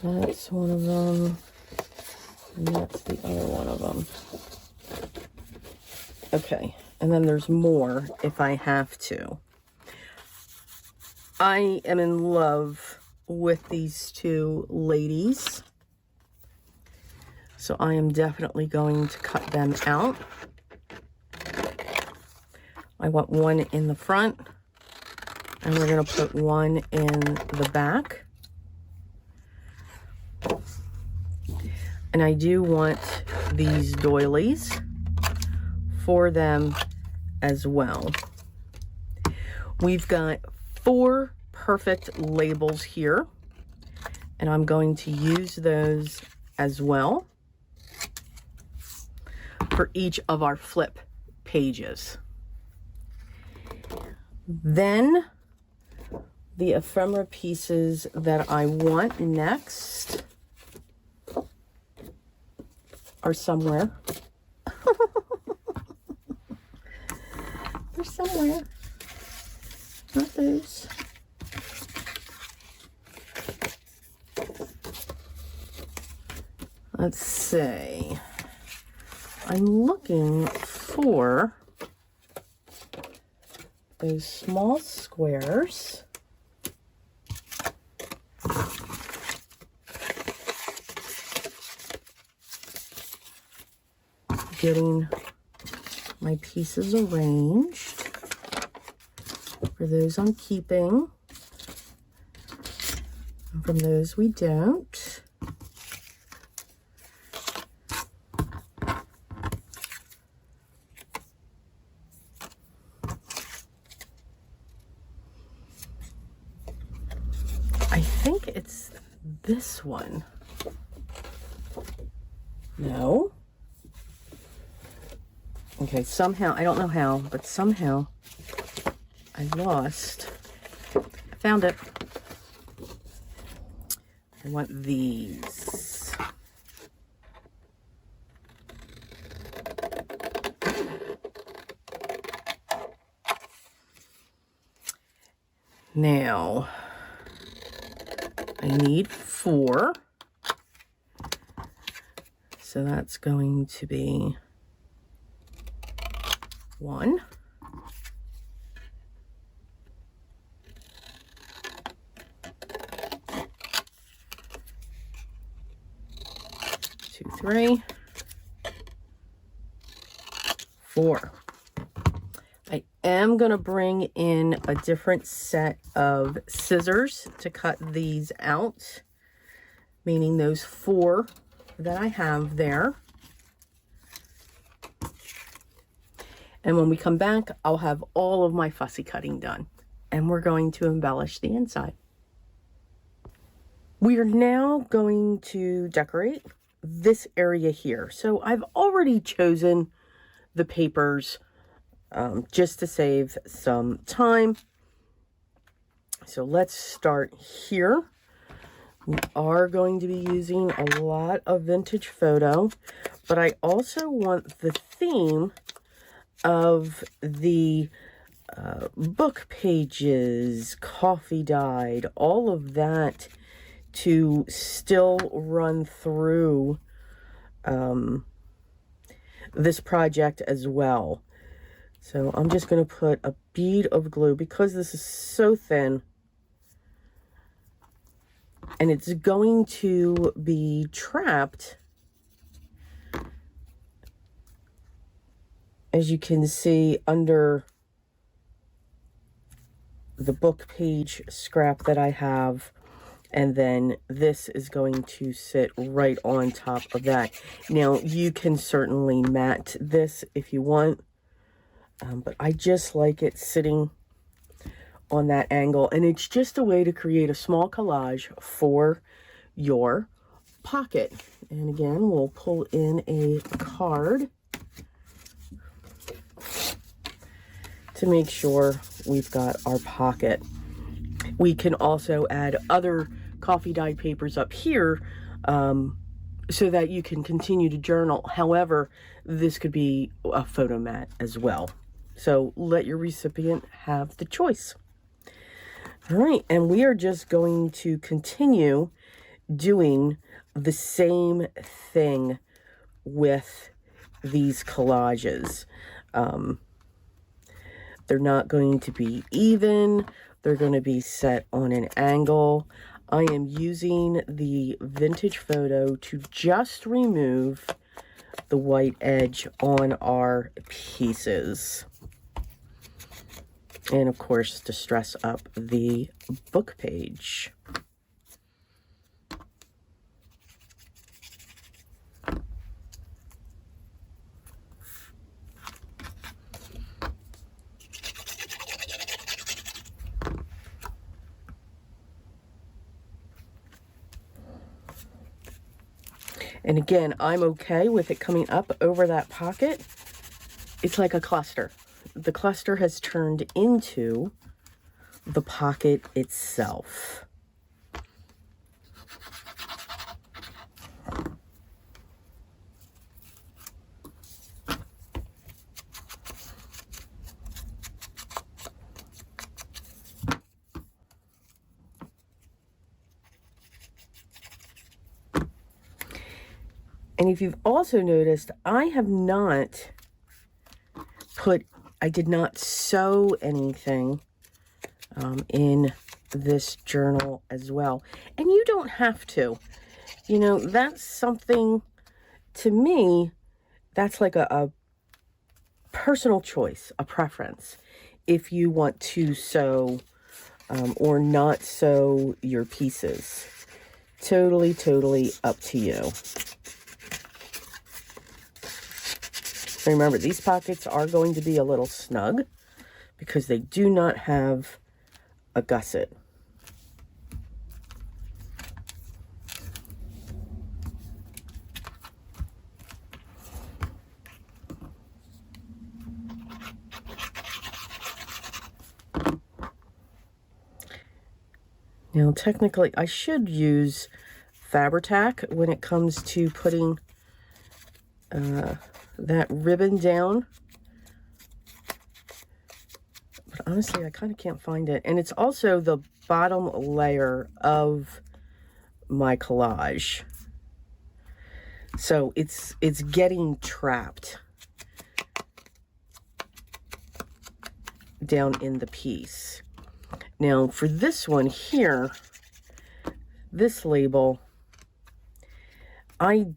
That's one of them. And that's the other one of them. Okay, and then there's more if I have to. I am in love with these 2 ladies. So I am definitely going to cut them out. I want one in the front. And we're going to put one in the back. And I do want these doilies for them as well. We've got 4 perfect labels here. And I'm going to use those as well for each of our flip pages. Then the ephemera pieces that I want next are somewhere. They're somewhere. Not those. Let's see. I'm looking for those small squares. Getting my pieces arranged. For those I'm keeping. And from those we don't. I think it's this one. No. Okay, somehow, I don't know how, but somehow I found it. I want these. Now, I need 4. So that's going to be 1, 2, 3, 4. I am going to bring in a different set of scissors to cut these out, meaning those 4 that I have there. And when we come back, I'll have all of my fussy cutting done. And we're going to embellish the inside. We are now going to decorate this area here. So I've already chosen the papers just to save some time. So let's start here. We are going to be using a lot of vintage photo, but I also want the theme of the book pages, coffee dyed, all of that to still run through this project as well. So I'm just going to put a bead of glue because this is so thin, and it's going to be trapped, as you can see, under the book page scrap that I have. And then this is going to sit right on top of that. Now, you can certainly mat this if you want, but I just like it sitting on that angle. And it's just a way to create a small collage for your pocket. And again, we'll pull in a card to make sure we've got our pocket. We can also add other coffee dyed papers up here so that you can continue to journal. However, this could be a photo mat as well. So let your recipient have the choice. All right, and we are just going to continue doing the same thing with these collages. They're not going to be even. They're going to be set on an angle. I am using the vintage photo to just remove the white edge on our pieces. And of course, to stress up the book page. And again, I'm okay with it coming up over that pocket. It's like a cluster. The cluster has turned into the pocket itself. And if you've also noticed, I did not sew anything in this journal as well. And you don't have to. You know, that's something, to me, that's like a personal choice, a preference. If you want to sew or not sew your pieces. Totally, totally up to you. Remember, these pockets are going to be a little snug because they do not have a gusset. Now, technically, I should use Fabri-Tac when it comes to putting that ribbon down, but honestly I kind of can't find it. And it's also the bottom layer of my collage, so it's getting trapped down in the piece. Now for this one here, this label, I'm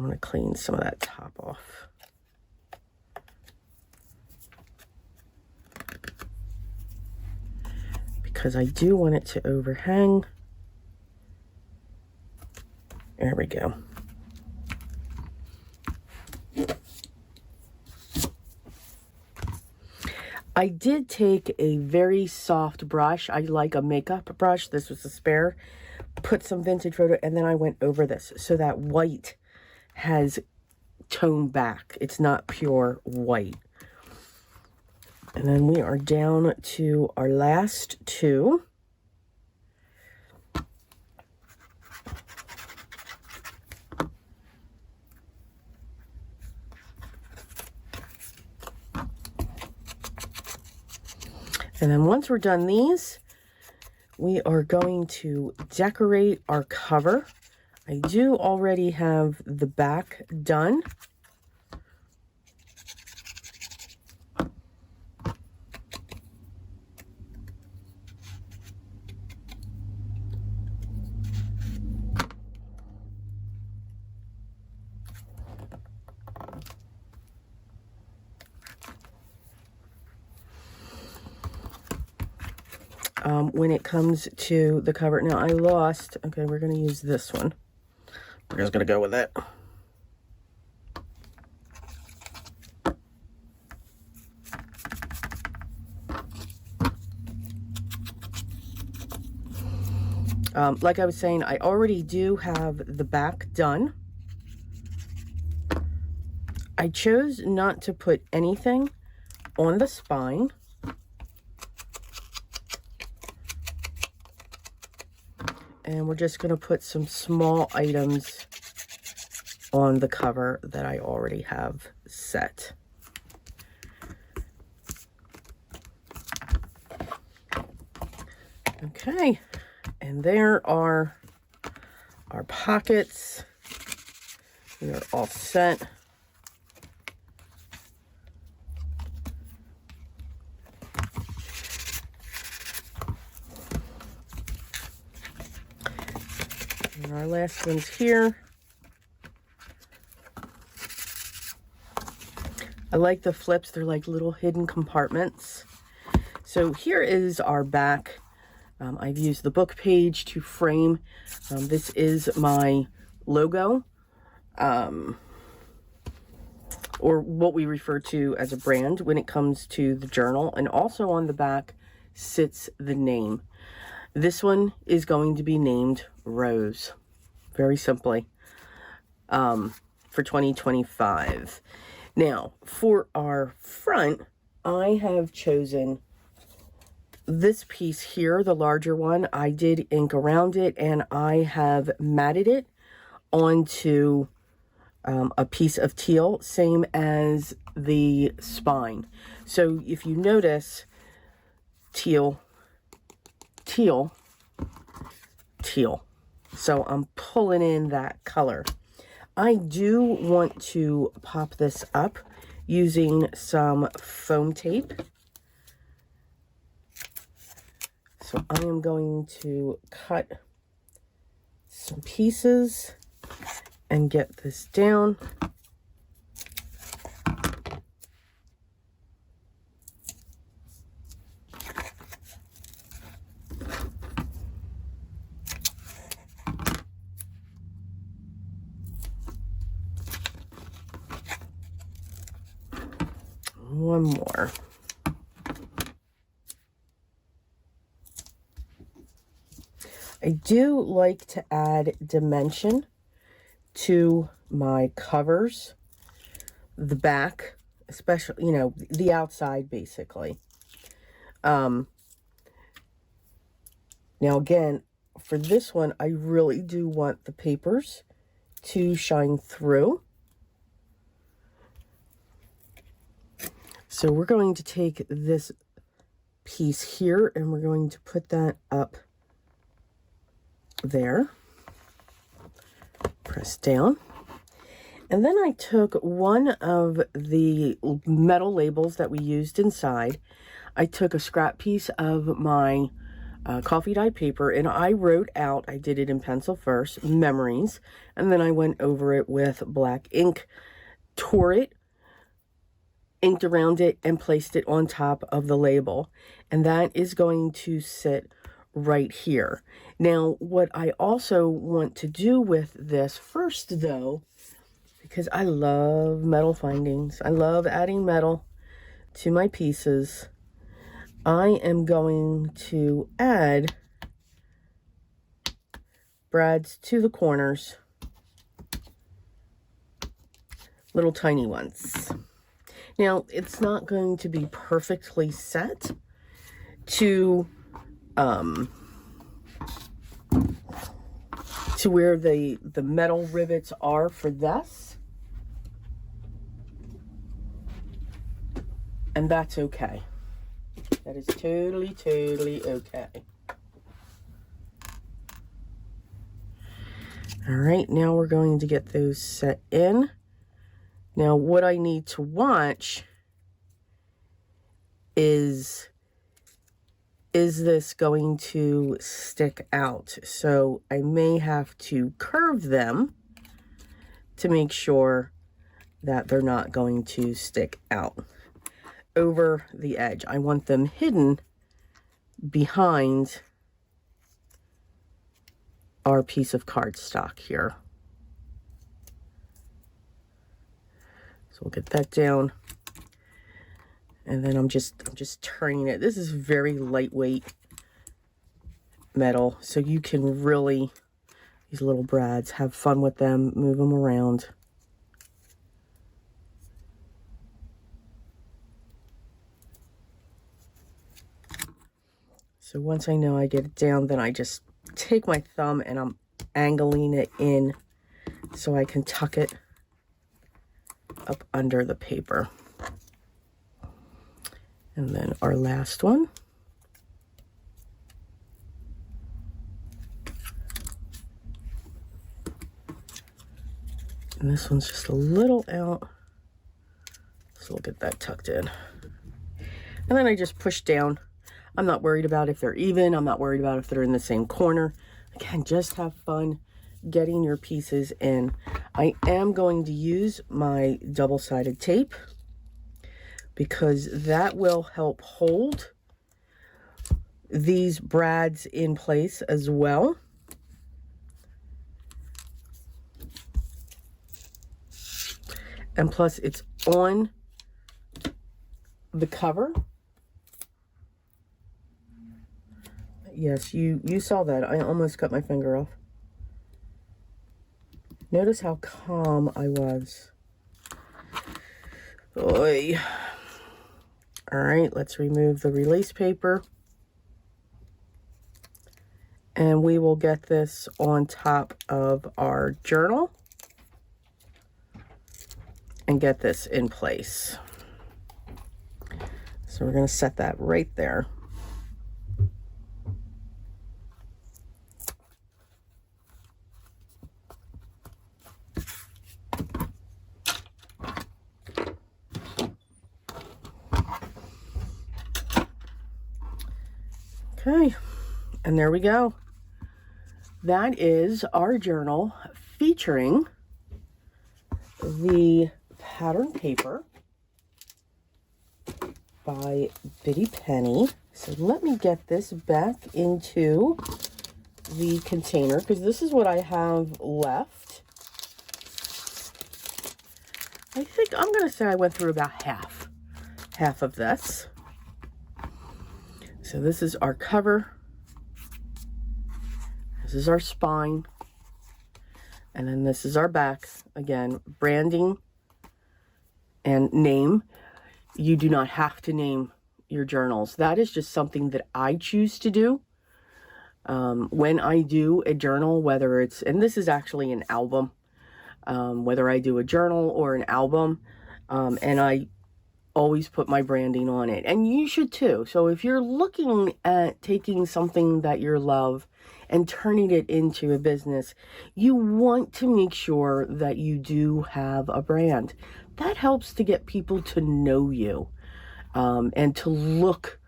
going to clean some of that top off. Because I do want it to overhang. There we go. I did take a very soft brush. I like a makeup brush. This was a spare. Put some vintage photo, and then I went over this so that white has toned back. It's not pure white. And then we are down to our last two. And then once we're done these, we are going to decorate our cover. I do already have the back done. When it comes to the cover, now I lost, okay, we're going to use this one. We're just going to go with it. Like I was saying, I already do have the back done. I chose not to put anything on the spine. And we're just going to put some small items on the cover that I already have set. Okay, and there are our pockets. We are all set. And our last one's here. I like the flips. They're like little hidden compartments. So here is our back. I've used the book page to frame. This is my logo, or what we refer to as a brand when it comes to the journal. And also on the back sits the name. This one is going to be named Rose, very simply, for 2025. Now, for our front, I have chosen this piece here, the larger one. I did ink around it, and I have matted it onto a piece of teal, same as the spine. So if you notice, teal, teal, teal. So I'm pulling in that color. I do want to pop this up using some foam tape. So I am going to cut some pieces and get this down. One more. I do like to add dimension to my covers, the back, especially, you know, the outside basically. Now again, for this one, I really do want the papers to shine through. So we're going to take this piece here and we're going to put that up there. Press down. And then I took one of the metal labels that we used inside. I took a scrap piece of my coffee dye paper and I wrote out, I did it in pencil first, memories, and then I went over it with black ink, tore it, inked around it, and placed it on top of the label. And that is going to sit right here. Now, what I also want to do with this first, though, because I love metal findings, I love adding metal to my pieces, I am going to add brads to the corners, little tiny ones. Now, it's not going to be perfectly set to where the metal rivets are for this, and that's okay. That is totally, totally okay. All right, now we're going to get those set in. Now, what I need to watch is this going to stick out? So I may have to curve them to make sure that they're not going to stick out over the edge. I want them hidden behind our piece of cardstock here. So we'll get that down. And then I'm just turning it. This is very lightweight metal, so you can really, these little brads, have fun with them, move them around. So once I know I get it down, then I just take my thumb and I'm angling it in so I can tuck it up under the paper. And then our last one. And this one's just a little out. So we'll get that tucked in. And then I just push down. I'm not worried about if they're even. I'm not worried about if they're in the same corner. Again, just have fun getting your pieces in. I am going to use my double-sided tape because that will help hold these brads in place as well. And plus it's on the cover. Yes, you saw that. I almost cut my finger off. Notice how calm I was. Oy. All right, let's remove the release paper. And we will get this on top of our journal and get this in place. So we're going to set that right there. Okay, and there we go. That is our journal featuring the pattern paper by Bitty Penny. So let me get this back into the container because this is what I have left. I think I'm going to say I went through about half of this. So this is our cover. This is our spine. And then this is our back. Again, branding and name. You do not have to name your journals. That is just something that I choose to do. When I do a journal, whether it's, and this is actually an album, whether I do a journal or an album, and I always put my branding on it, and you should too. So if you're looking at taking something that you love and turning it into a business, you want to make sure that you do have a brand. That helps to get people to know you and to look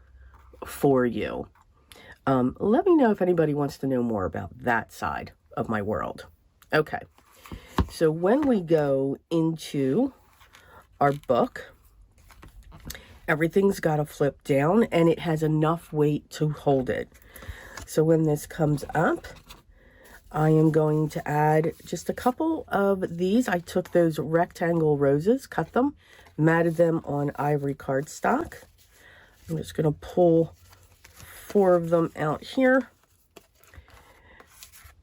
for you. Let me know if anybody wants to know more about that side of my world. Okay, so when we go into our book, everything's got to flip down and it has enough weight to hold it. So when this comes up, I am going to add just a couple of these. I took those rectangle roses, cut them, matted them on ivory cardstock. I'm just going to pull 4 of them out here.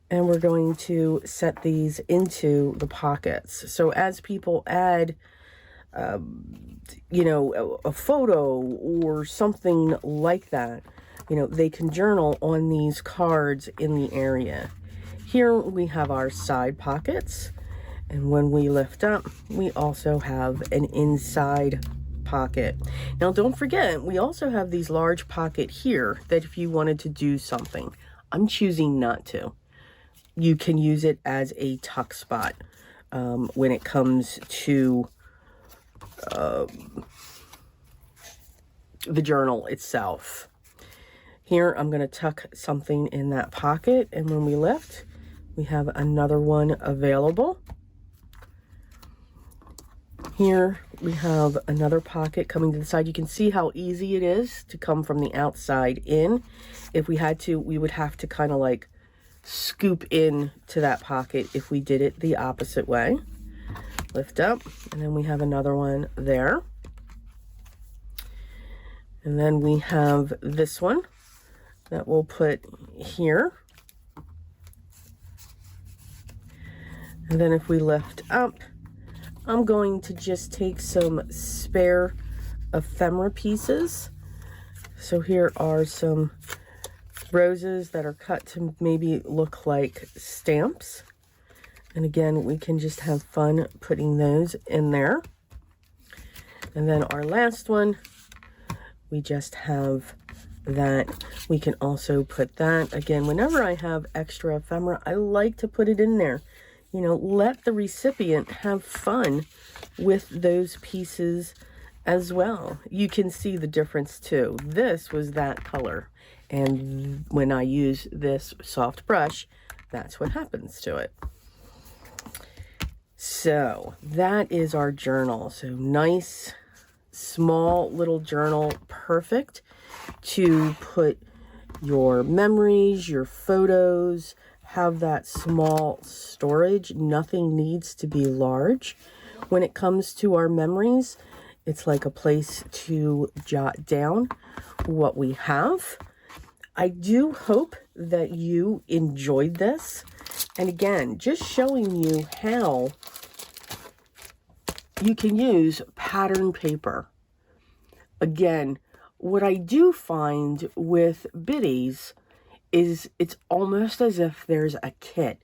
And we're going to set these into the pockets. So as people add you know, a photo or something like that, you know, they can journal on these cards in the area. Here we have our side pockets, and when we lift up, we also have an inside pocket. Now don't forget, we also have these large pocket here that if you wanted to do something, I'm choosing not to. You can use it as a tuck spot when it comes to the journal itself. Here, I'm going to tuck something in that pocket, and when we lift, we have another one available. Here, we have another pocket coming to the side. You can see how easy it is to come from the outside in. If we had to, we would have to kind of like scoop in to that pocket if we did it the opposite way. Lift up, and then we have another one there. And then we have this one that we'll put here. And then if we lift up, I'm going to just take some spare ephemera pieces. So here are some roses that are cut to maybe look like stamps. And again, we can just have fun putting those in there. And then our last one, we just have that. We can also put that. Again, whenever I have extra ephemera, I like to put it in there. You know, let the recipient have fun with those pieces as well. You can see the difference too. This was that color. And when I use this soft brush, that's what happens to it. So that is our journal. So nice, small little journal, perfect to put your memories, your photos, have that small storage. Nothing needs to be large. When it comes to our memories, it's like a place to jot down what we have. I do hope that you enjoyed this. And again, just showing you how you can use pattern paper. Again, what I do find with biddies is it's almost as if there's a kit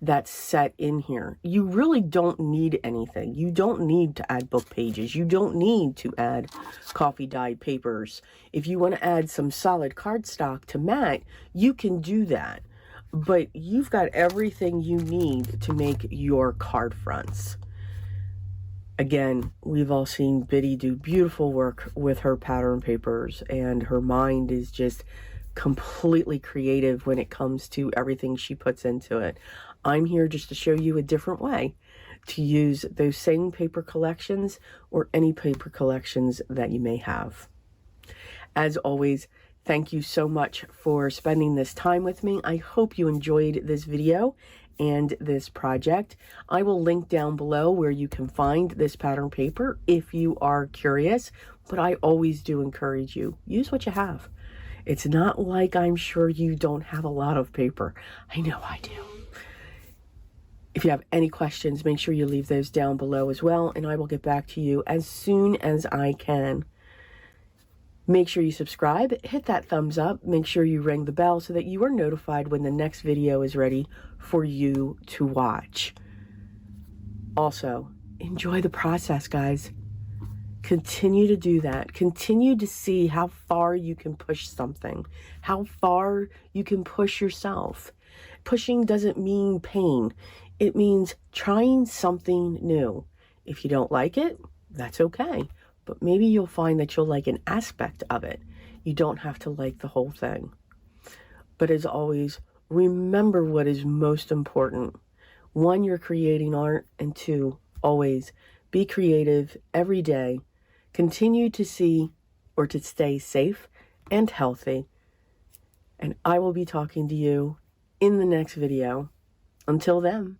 that's set in here. You really don't need anything. You don't need to add book pages. You don't need to add coffee dyed papers. If you want to add some solid cardstock to mat, you can do that. But you've got everything you need to make your card fronts. Again, we've all seen Biddy do beautiful work with her pattern papers, and her mind is just completely creative when it comes to everything she puts into it. I'm here just to show you a different way to use those same paper collections or any paper collections that you may have. As always, thank you so much for spending this time with me. I hope you enjoyed this video and this project. I will link down below where you can find this pattern paper if you are curious, but I always do encourage you, use what you have. It's not like I'm sure you don't have a lot of paper. I know I do. If you have any questions, make sure you leave those down below as well, and I will get back to you as soon as I can. Make sure you subscribe, hit that thumbs up, make sure you ring the bell so that you are notified when the next video is ready for you to watch. Also, enjoy the process, guys. Continue to do that. Continue to see how far you can push something, how far you can push yourself. Pushing doesn't mean pain. It means trying something new. If you don't like it, that's okay. But maybe you'll find that you'll like an aspect of it. You don't have to like the whole thing. But as always, remember what is most important. One, you're creating art, and two, always be creative every day. Continue to see or to stay safe and healthy. And I will be talking to you in the next video. Until then.